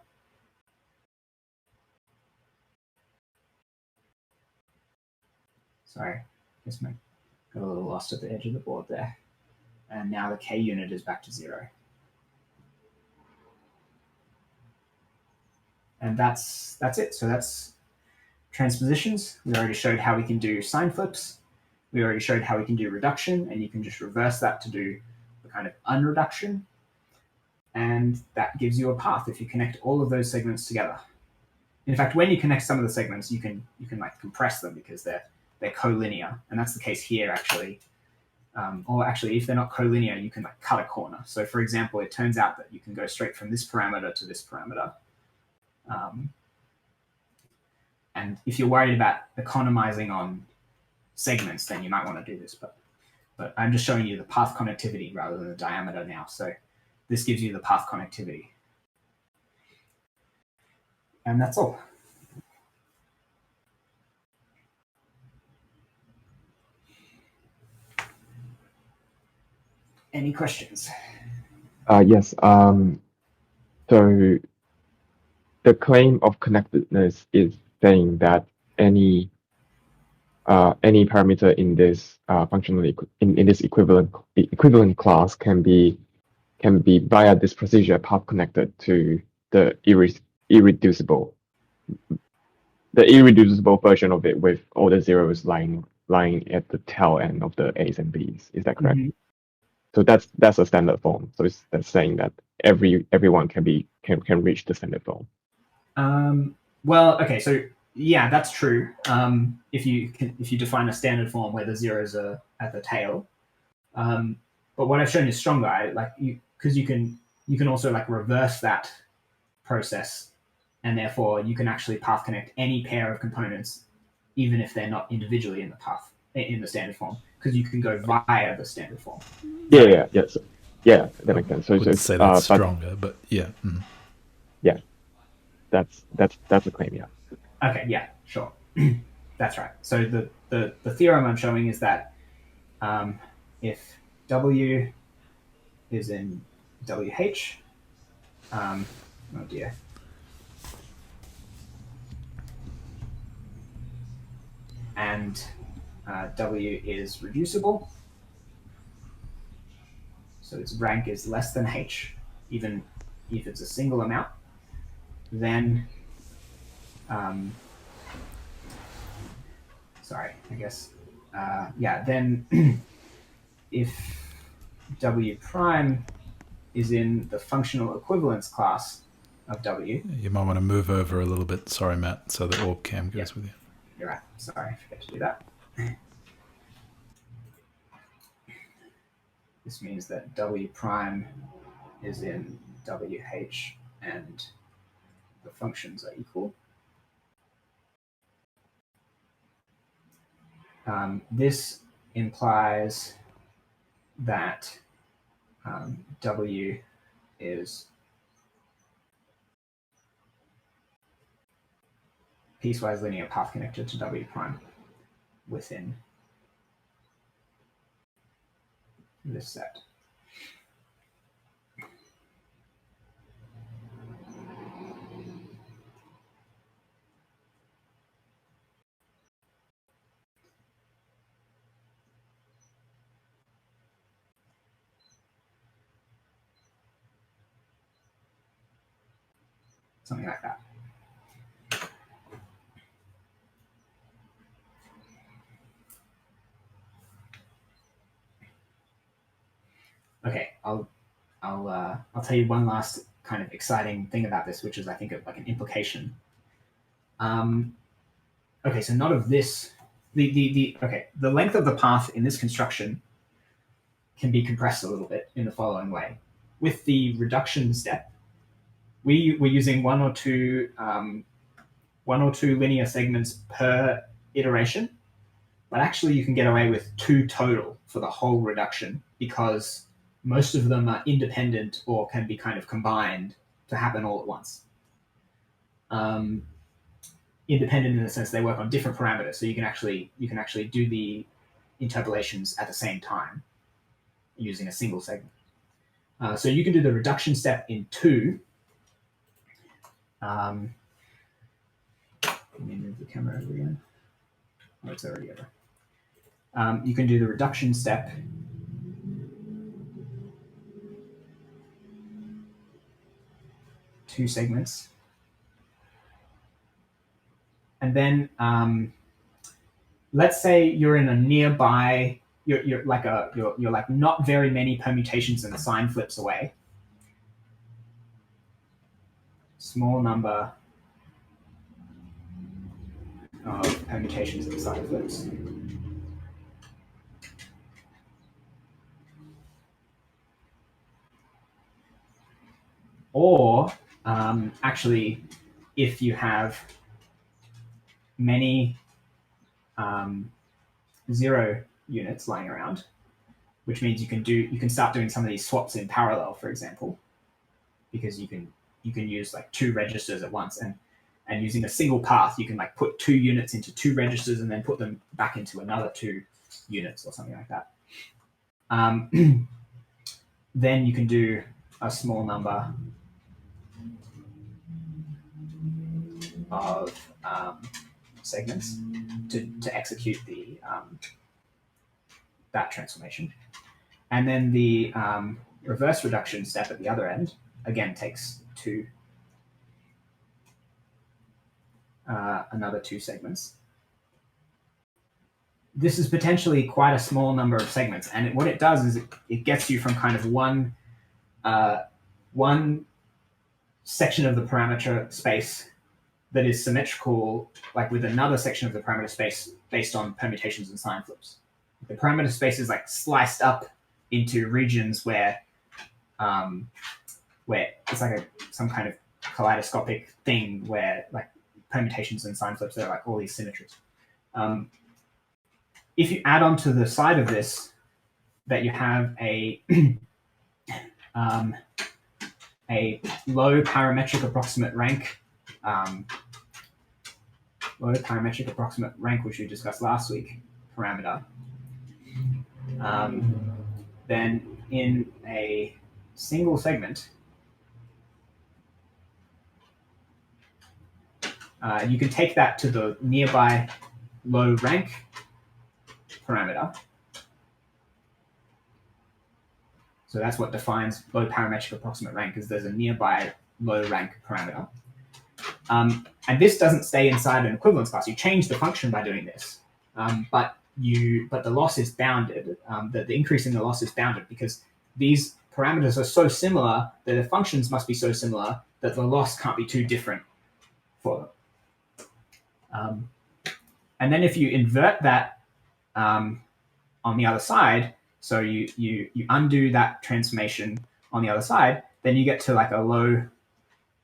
Sorry, I guess I got a little lost at the edge of the board there. And now the K unit is back to 0. And that's it. So that's transpositions. We already showed how we can do sign flips. We already showed how we can do reduction, and you can just reverse that to do the kind of unreduction. And that gives you a path if you connect all of those segments together. In fact, when you connect some of the segments, you can like compress them because they're collinear, and that's the case here actually. Or actually, if they're not collinear, you can like cut a corner. So for example, it turns out that you can go straight from this parameter to this parameter. And if you're worried about economizing on segments, then you might want to do this. But I'm just showing you the path connectivity rather than the diameter now. So this gives you the path connectivity. And that's all. Any questions? Yes. So the claim of connectedness is saying that any parameter in this in this equivalent class can be via this procedure path connected to the irreducible version of it with all the zeros lying at the tail end of the A's and B's. Is that correct? Mm-hmm. So that's a standard form. So that's saying that everyone can reach the standard form. Well, okay, so yeah, that's true. If you define a standard form where the zeros are at the tail, but what I've shown is stronger. Because you can also like reverse that process, and therefore you can actually path connect any pair of components, even if they're not individually in the path in the standard form, because you can go via the standard form. Yeah, that makes sense. So I wouldn't say that's stronger, but yeah. Mm. Yeah, that's a claim. Yeah. Okay. Yeah. Sure. That's right. So the theorem I'm showing is that if W is in WH, oh dear. And W is reducible, so its rank is less than H, even if it's a single amount, then, then if W prime is in the functional equivalence class of W. You might want to move over a little bit, sorry, Matt, so that org cam goes with you. You're right. Sorry, I forgot to do that. This means that W prime is in WH and the functions are equal. This implies that W is piecewise linear path connected to W prime within this set. Something like that. Okay, I'll tell you one last kind of exciting thing about this, which is I think like an implication. Okay, so not of this. The length of the path in this construction can be compressed a little bit in the following way. With the reduction step, we're using one or two linear segments per iteration, but actually you can get away with 2 total for the whole reduction because most of them are independent or can be kind of combined to happen all at once. Independent in the sense they work on different parameters, so you can actually do the interpolations at the same time using a single segment. So you can do the reduction step in 2. Let me move the camera over again. Oh, it's already over. You can do the reduction step two segments, and then let's say you're in a nearby. You're like not very many permutations and sign flips away. Small number permutations and sign flips. Or actually, if you have many 0 units lying around, which means you can start doing some of these swaps in parallel, for example, because you can use like 2 registers at once, and using a single path, you can like put 2 units into 2 registers and then put them back into another 2 units or something like that. Then you can do a small number of segments to execute the that transformation. And then the reverse reduction step at the other end, again, takes another 2 segments. This is potentially quite a small number of segments, and what it does is it gets you from kind of one section of the parameter space that is symmetrical, like with another section of the parameter space based on permutations and sign flips. The parameter space is like sliced up into regions where it's like some kind of kaleidoscopic thing where like permutations and sign flips are like all these symmetries. If you add on to the side of this that you have a low parametric approximate rank, which we discussed last week, parameter, then in a single segment, you can take that to the nearby low rank parameter. So that's what defines low parametric approximate rank, is there's a nearby low rank parameter. And this doesn't stay inside an equivalence class. You change the function by doing this, but the loss is bounded. The increase in the loss is bounded because these parameters are so similar that the functions must be so similar that the loss can't be too different for them. And then if you invert that on the other side, so you undo that transformation on the other side, then you get to like a low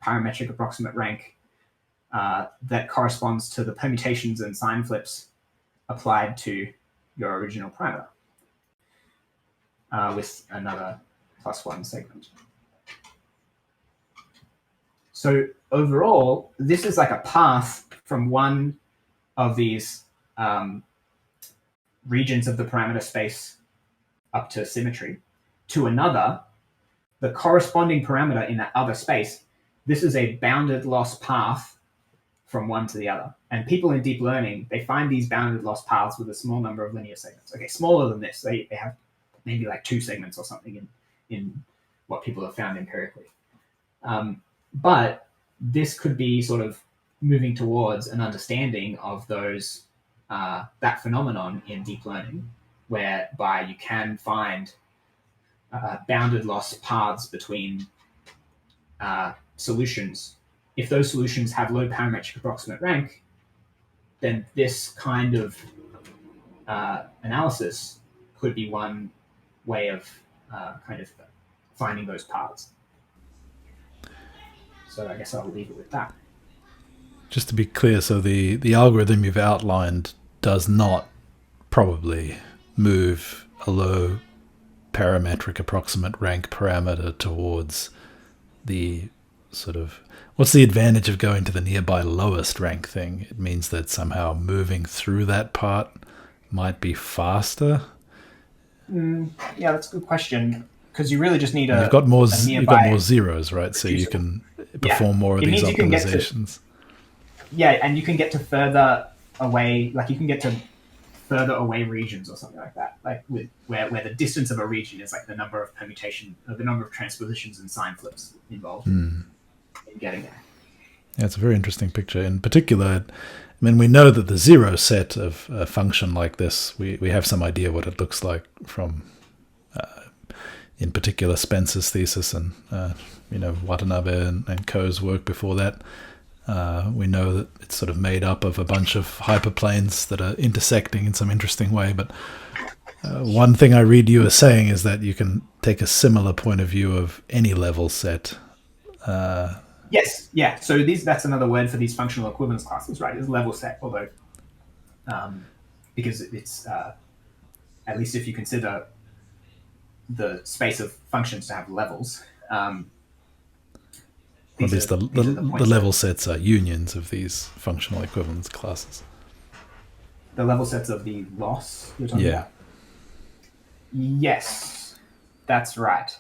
parametric approximate rank that corresponds to the permutations and sign flips applied to your original parameter with another +1 segment. So overall, this is like a path from one of these regions of the parameter space up to symmetry to another, the corresponding parameter in that other space. This is a bounded loss path from one to the other. And people in deep learning, they find these bounded loss paths with a small number of linear segments. Okay, smaller than this. They have maybe like 2 segments or something in what people have found empirically. But this could be sort of moving towards an understanding of those that phenomenon in deep learning, whereby you can find bounded loss paths between solutions. If those solutions have low parametric approximate rank, then this kind of analysis could be one way of kind of finding those paths. So I guess I'll leave it with that. Just to be clear, so the algorithm you've outlined does not probably move a low parametric approximate rank parameter towards the sort of... What's the advantage of going to the nearby lowest rank thing? It means that somehow moving through that part might be faster? Yeah, that's a good question. Because you really just need you've got more zeros, right? So you can perform more of these optimizations. And you can get to further away, like you can get to further away regions or something like that, like where the distance of a region is like the number of permutation, or the number of transpositions and sign flips involved in getting there. Yeah, it's a very interesting picture. In particular, I mean, we know that the zero set of a function like this, we have some idea what it looks like from, in particular, Spencer's thesis and Watanabe and Coe's work before that. We know that it's sort of made up of a bunch of hyperplanes that are intersecting in some interesting way. But one thing I read you as saying is that you can take a similar point of view of any level set. Yes, yeah. So that's another word for these functional equivalence classes, right? Is level set, although because it's at least if you consider the space of functions to have levels. Or at least the level sets are unions of these functional equivalence classes. The level sets of the loss you're talking about? Yes, that's right.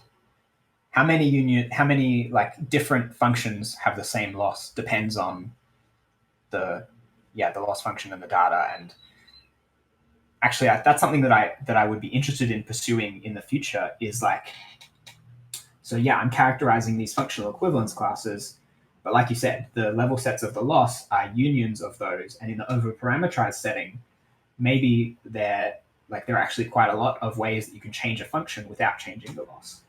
How many like different functions have the same loss depends on the loss function and the data. And actually, that's something that I would be interested in pursuing in the future. Is like, so yeah, I'm characterizing these functional equivalence classes, but like you said, the level sets of the loss are unions of those. And in the overparameterized setting, maybe there are actually quite a lot of ways that you can change a function without changing the loss.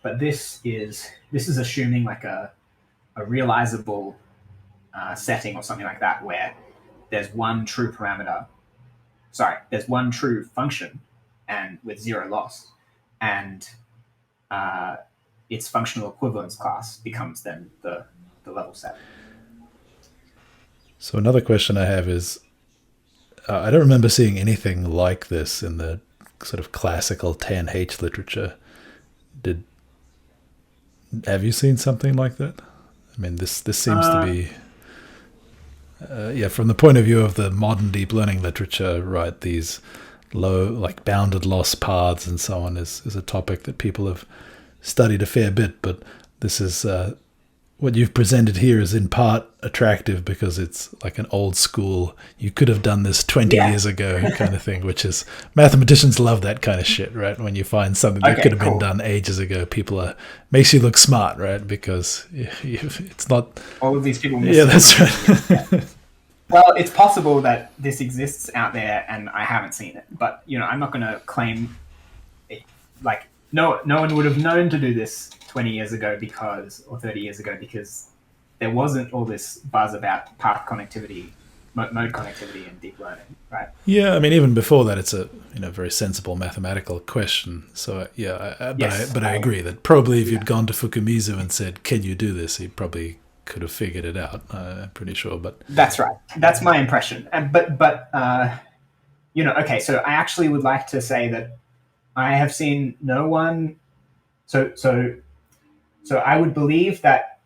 But this is assuming like a realizable setting or something like that, where there's one true function and with zero loss, and its functional equivalence class becomes then the level set. So another question I have is, I don't remember seeing anything like this in the sort of classical tanh literature. Have you seen something like that? I mean, this seems to be, from the point of view of the modern deep learning literature, right? These low, like bounded loss paths and so on is a topic that people have studied a fair bit. But this is what you've presented here is in part attractive because it's like an old school, you could have done this 20 years ago kind of thing, which is, mathematicians love that kind of shit, right? When you find something that could have been done ages ago, makes you look smart, right? Because it's not... All of these people... Yeah, that's right. Well, it's possible that this exists out there and I haven't seen it, but, I'm not going to claim it, like, no one would have known to do this 20 years ago or 30 years ago because there wasn't all this buzz about path connectivity, mode connectivity in deep learning, right? Yeah, I mean, even before that, it's a very sensible mathematical question. So I agree that probably if you'd gone to Fukumizu and said, "Can you do this?" he probably could have figured it out. I'm pretty sure, but that's right. That's my impression. But okay. So I actually would like to say that I have seen no one. So I would believe that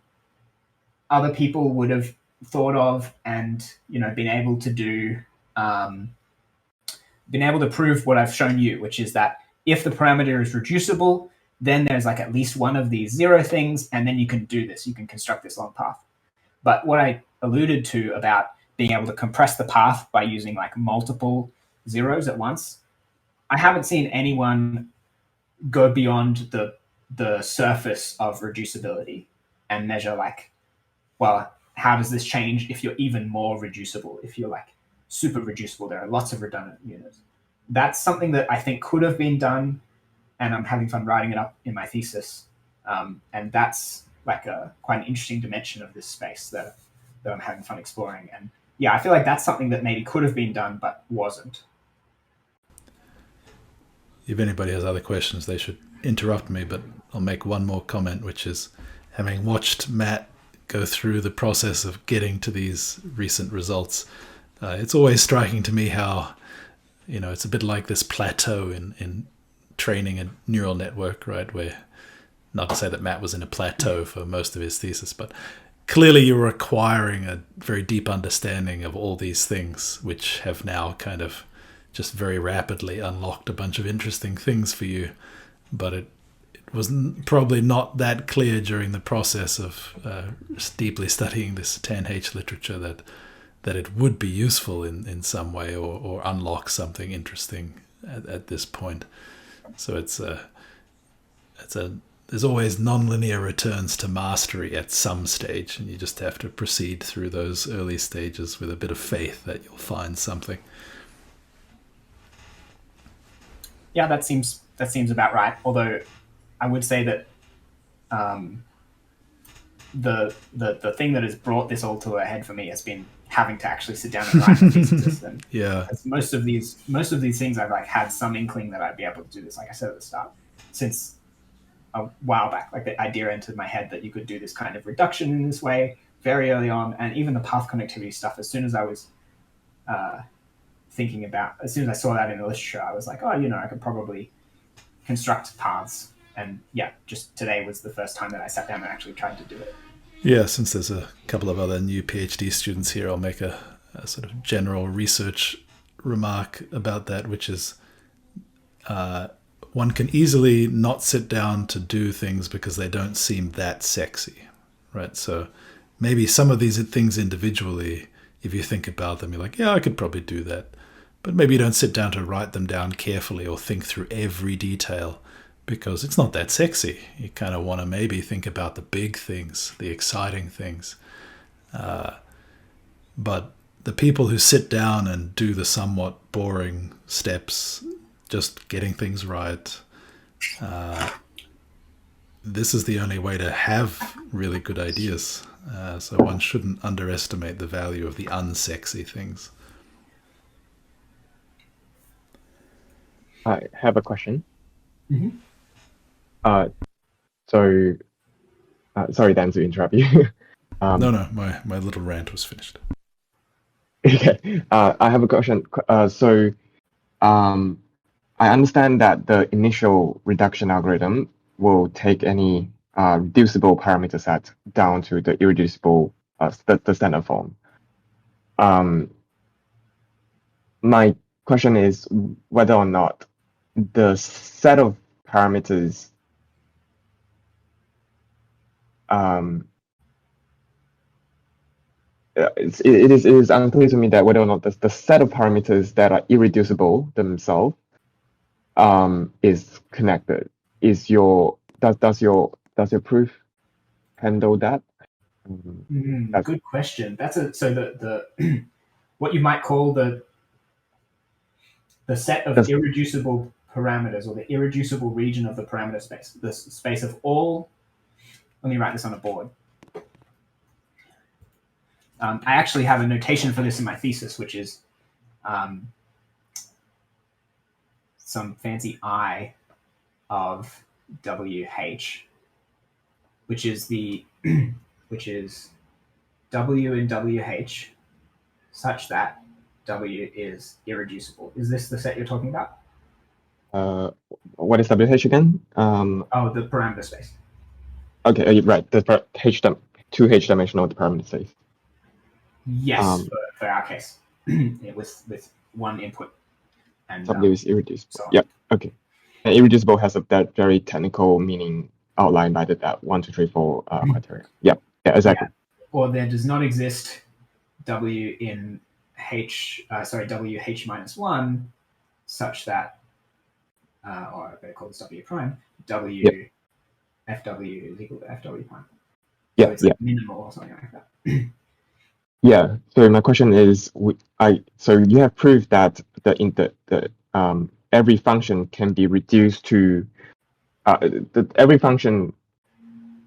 other people would have thought of and been able to do, been able to prove what I've shown you, which is that if the parameter is reducible, then there's like at least one of these zero things, and then you can do this. You can construct this long path. But what I alluded to about being able to compress the path by using like multiple zeros at once, I haven't seen anyone go beyond the surface of reducibility and measure like, well, how does this change if you're even more reducible? If you're like super reducible, there are lots of redundant units. That's something that I think could have been done, and I'm having fun writing it up in my thesis. And that's like quite an interesting dimension of this space that I'm having fun exploring. And yeah, I feel like that's something that maybe could have been done but wasn't. If anybody has other questions, they should interrupt me, but I'll make one more comment, which is, having watched Matt go through the process of getting to these recent results, it's always striking to me how, it's a bit like this plateau in training a neural network, right? Where, not to say that Matt was in a plateau for most of his thesis, but clearly you were acquiring a very deep understanding of all these things, which have now kind of just very rapidly unlocked a bunch of interesting things for you. But it was probably not that clear during the process of deeply studying this tanh literature that it would be useful in some way or unlock something interesting at this point. So there's always nonlinear returns to mastery at some stage, and you just have to proceed through those early stages with a bit of faith that you'll find something. Yeah, that seems about right. Although I would say that the thing that has brought this all to a head for me has been having to actually sit down and write a thesis. And yeah, most of these things I've like had some inkling that I'd be able to do this, like I said at the start, since a while back. Like the idea entered my head that you could do this kind of reduction in this way very early on, and even the path connectivity stuff. As soon as I was thinking about, as soon as I saw that in the literature, I was like, oh, I could probably construct paths. And yeah, just today was the first time that I sat down and actually tried to do it. Yeah, since there's a couple of other new PhD students here, I'll make a sort of general research remark about that, which is one can easily not sit down to do things because they don't seem that sexy, right? So maybe some of these things individually, if you think about them, you're like, yeah, I could probably do that. But maybe you don't sit down to write them down carefully or think through every detail because it's not that sexy. You kind of want to maybe think about the big things, the exciting things. But the people who sit down and do the somewhat boring steps, just getting things right, this is the only way to have really good ideas. So one shouldn't underestimate the value of the unsexy things. I have a question. Mm-hmm. Sorry, Dan, to interrupt you. No, my little rant was finished. Okay, I have a question. I understand that the initial reduction algorithm will take any reducible parameter set down to the irreducible, the standard form. My question is whether or not the set of parameters it is unclear to me that whether or not the set of parameters that are irreducible themselves is connected. Does your proof handle that? Good question. That's so the what you might call the set of irreducible parameters, or the irreducible region of the parameter space, the space of all. Let me write this on a board. I actually have a notation for this in my thesis, which is some fancy I of WH, which is W in WH such that W is irreducible. Is this the set you're talking about? What is WH again? The parameter space. Okay, right. The two-H dimensional parameter space. Yes, for our case, with one input. And W is irreducible. So yep. Okay. And irreducible has that very technical meaning outlined by that 1, 2, 3, 4 criteria. Yep. Yeah, exactly. Yeah. Or there does not exist W in WH minus 1 such that, or I better call this W prime, W FW is equal to FW prime. So it's like minimal or something like that. Yeah. So my question is, so you have proved that every function can be reduced to every function.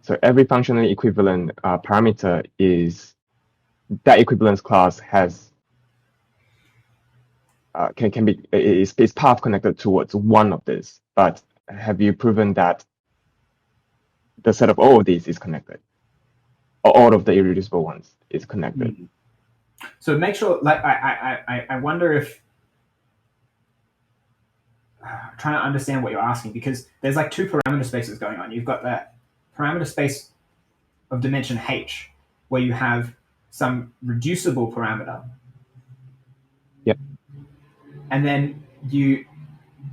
So every functionally equivalent parameter is that equivalence class has is path connected towards one of this. But have you proven that the set of all of these is connected, or all of the irreducible ones is connected? Mm-hmm. So make sure, like, I wonder if trying to understand what you're asking, because there's like two parameter spaces going on. You've got that parameter space of dimension H, where you have some reducible parameter. Yep. And then you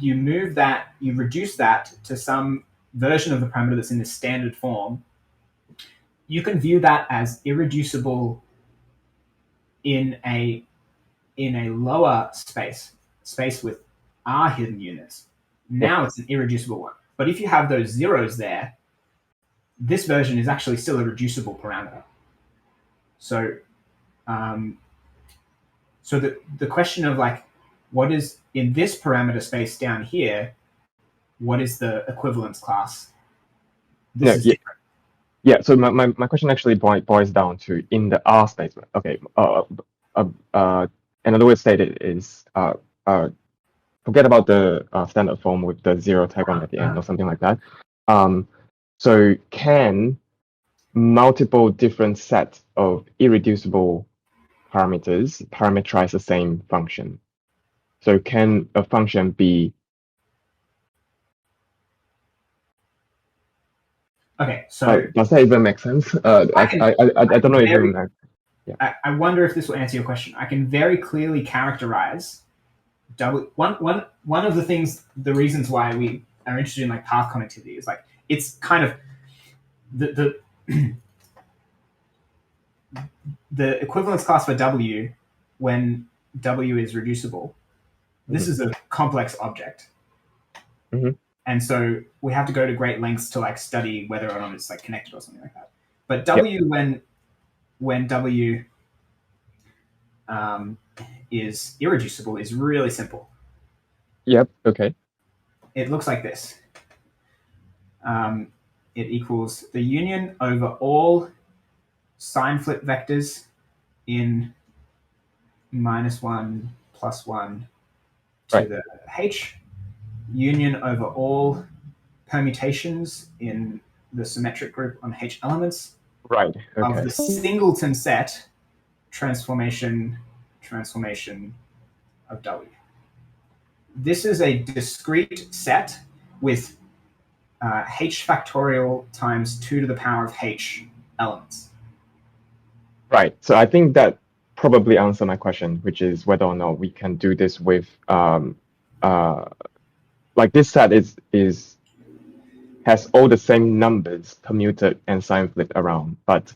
move that, you reduce that to some version of the parameter that's in the standard form. You can view that as irreducible in a lower space with R hidden units. Now it's an irreducible one. But if you have those zeros there, this version is actually still a reducible parameter. So so the question of like, what is in this parameter space down here, what is the equivalence class? This is different. Yeah, so my question actually boils down to in the R statement. Okay, another way to state it is forget about the standard form with the zero tag on at the end or something like that. So can multiple different sets of irreducible parameters parameterize the same function? So can a function be Okay, so does that even make sense? I don't know if I wonder if this will answer your question. I can very clearly characterize one of the things, the reasons why we are interested in like path connectivity is like it's kind of the the equivalence class for W when W is reducible. This is a complex object. And so we have to go to great lengths to like study whether or not it's like connected or something like that. But W when W is irreducible is really simple. Yep. Okay. It looks like this. It equals the union over all sign flip vectors in -1 + 1 to the H, union over all permutations in the symmetric group on H elements of the singleton set transformation of W. This is a discrete set with H factorial times 2 to the power of H elements. Right. So I think that probably answers my question, which is whether or not we can do this with like this set has all the same numbers permuted and sign flipped around, but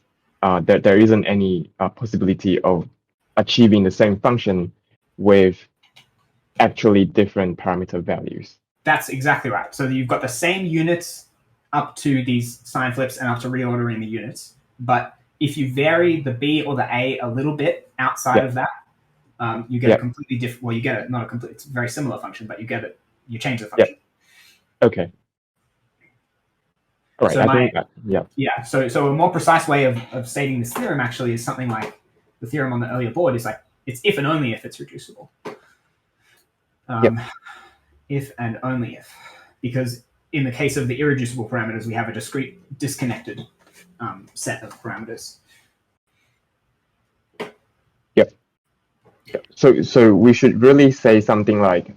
there isn't any possibility of achieving the same function with actually different parameter values. That's exactly right. So you've got the same units up to these sign flips and up to reordering the units, but if you vary the B or the A a little bit outside of that, you get a completely different. Well, you get it not a complete. It's a very similar function, but you get it. You change the function. Okay. All right. So So a more precise way of stating this theorem actually is something like the theorem on the earlier board is like it's if and only if it's reducible. If and only if, because in the case of the irreducible parameters, we have a discrete disconnected set of parameters. Yep. So we should really say something like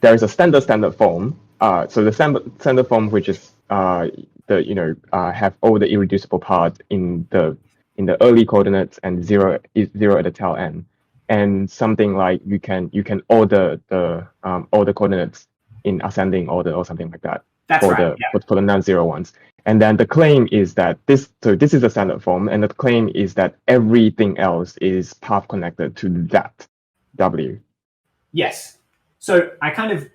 there is a standard form. So the standard form, which is have all the irreducible parts in the early coordinates and zero at the tail end, and something like you can order the coordinates in ascending order or something like that. That's for the non-zero ones. And then the claim is that this is a standard form, and the claim is that everything else is path connected to that W. Yes. So I kind of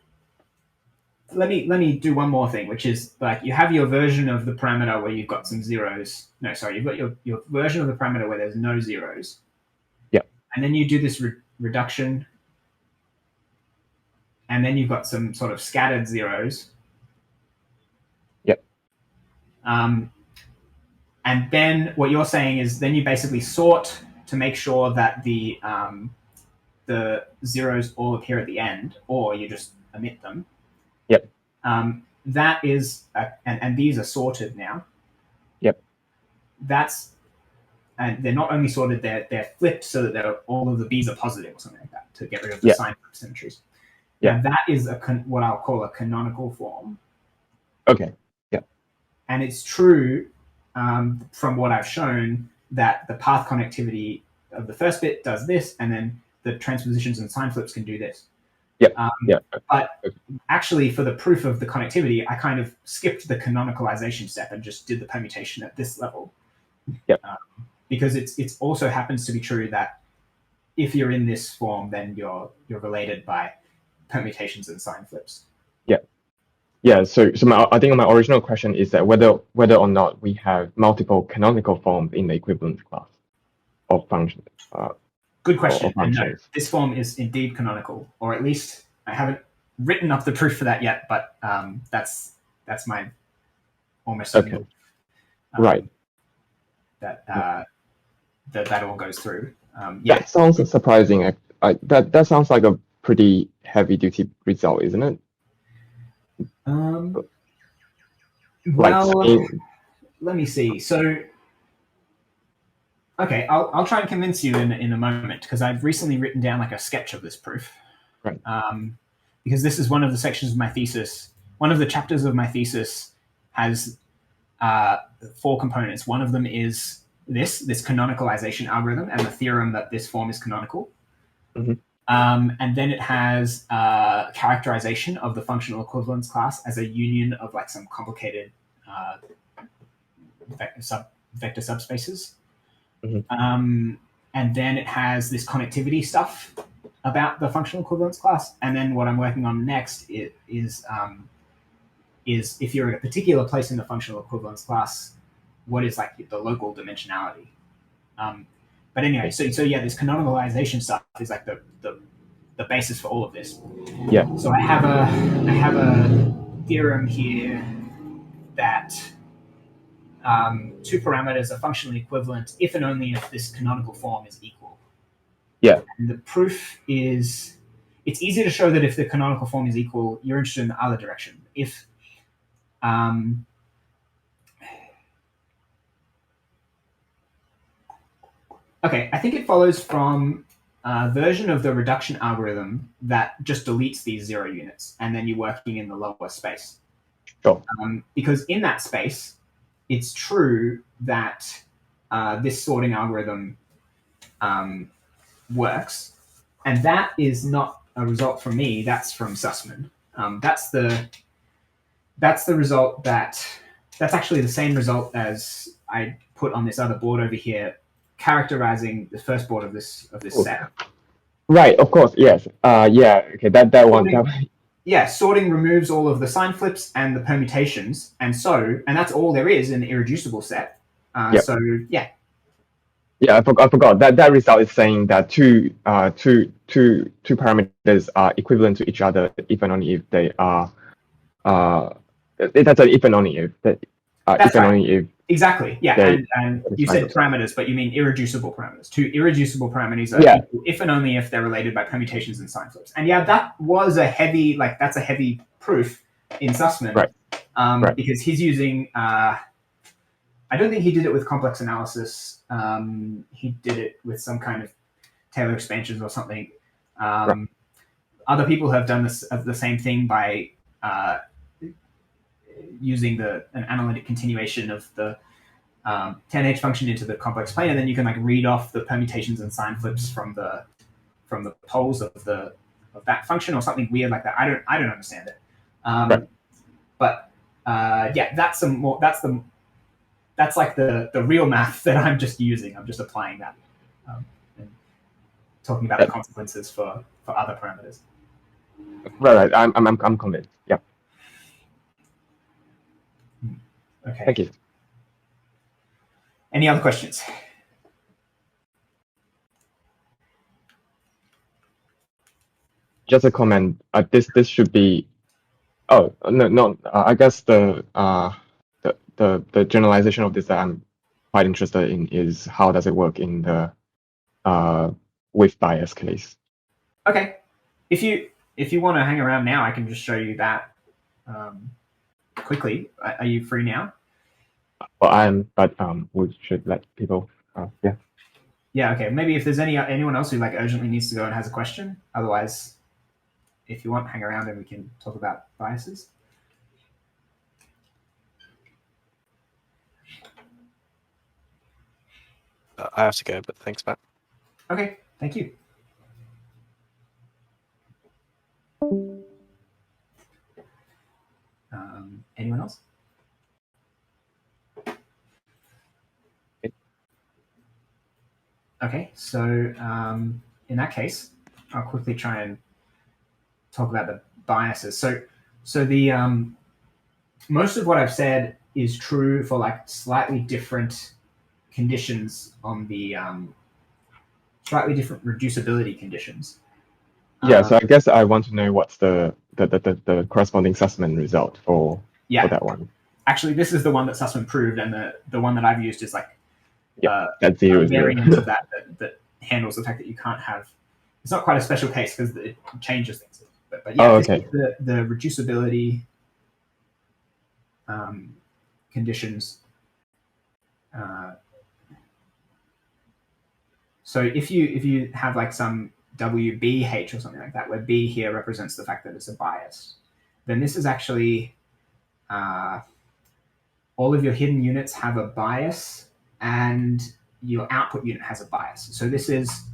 let me do one more thing, which is like you have your version of the parameter where you've got some zeros. No, sorry, you've got your version of the parameter where there's no zeros. Yeah. And then you do this reduction, and then you've got some sort of scattered zeros. And then what you're saying is then you basically sort to make sure that the zeros all appear at the end, or you just omit them. Yep. That is, and these are sorted now. Yep. And they're not only sorted, they're flipped so that all of the B's are positive or something like that to get rid of the sign symmetries. Yeah. Now that is what I'll call a canonical form. Okay. And it's true from what I've shown that the path connectivity of the first bit does this, and then the transpositions and sign flips can do this. But actually, for the proof of the connectivity, I kind of skipped the canonicalization step and just did the permutation at this level. Because it also happens to be true that if you're in this form, then you're related by permutations and sign flips. So I think my original question is that whether or not we have multiple canonical forms in the equivalence class of functions. Good question. And no, this form is indeed canonical, or at least I haven't written up the proof for that yet, but that's my almost certain. Right. That all goes through. Yeah. That sounds surprising. That sounds like a pretty heavy-duty result, isn't it? Well, let me see. So, okay, I'll try and convince you in a moment, because I've recently written down like a sketch of this proof. Right. Because this is one of the sections of my thesis. One of the chapters of my thesis has 4 components. One of them is this canonicalization algorithm and the theorem that this form is canonical. Mm-hmm. And then it has characterization of the functional equivalence class as a union of like some complicated vector subspaces. Mm-hmm. And then it has this connectivity stuff about the functional equivalence class. And then what I'm working on next is if you're at a particular place in the functional equivalence class, what is like the local dimensionality. But anyway, so yeah, this canonicalization stuff is like the basis for all of this. Yeah. So I have a theorem here that 2 parameters are functionally equivalent if and only if this canonical form is equal. Yeah. And the proof is, it's easy to show that if the canonical form is equal, you're interested in the other direction. If okay, I think it follows from a version of the reduction algorithm that just deletes these 0 units, and then you're working in the lower space. Sure. Because in that space, it's true that this sorting algorithm works, and that is not a result from me. That's from Sussman. That's the result that's actually the same result as I put on this other board over here, characterizing the first board of this set. Right. Of course. Yes. Yeah. Okay. That one. Yeah. Sorting removes all of the sign flips and the permutations, and that's all there is in the irreducible set. Yep. So yeah. Yeah, I forgot that result is saying that two parameters are equivalent to each other if and only if they are. That's an if and only if that. That's if and right. only if. Exactly. Yeah, and you said parameters, but you mean irreducible parameters. 2 irreducible parameters are equal if and only if they're related by permutations and sign flips. And yeah, that was a heavy proof in Sussman, right. Because he's using. I don't think he did it with complex analysis. He did it with some kind of Taylor expansions or something. Other people have done the same thing by using an analytic continuation of the tanh function into the complex plane, and then you can like read off the permutations and sign flips from the poles of that function or something weird like that. I don't understand it. But yeah, that's like the real math that I'm just using. I'm just applying that and talking about the consequences for other parameters. Right. I'm convinced. Yeah. Okay. Thank you. Any other questions? Just a comment. This should be. Oh no. I guess the generalization of this that I'm quite interested in is how does it work in the with bias case. Okay. If you want to hang around now, I can just show you that quickly. Are you free now? Well, but we should let people. Yeah. Yeah. Okay. Maybe if there's anyone else who like urgently needs to go and has a question. Otherwise, if you want, hang around and we can talk about biases. I have to go, but thanks, Matt. Okay. Thank you. Anyone else? Okay, so in that case, I'll quickly try and talk about the biases. So the most of what I've said is true for like slightly different conditions on the slightly different reducibility conditions. Yeah, so I guess I want to know what's the corresponding Sussman result for that one. actually, this is the one that Sussman proved, and the one that I've used is like that's zero, a zero. variant of that handles the fact that you can't have. It's not quite a special case because it changes things. But yeah, this is the reducibility conditions. So if you have like some WBH or something like that, where B here represents the fact that it's a bias, then this is actually all of your hidden units have a bias and your output unit has a bias. So this is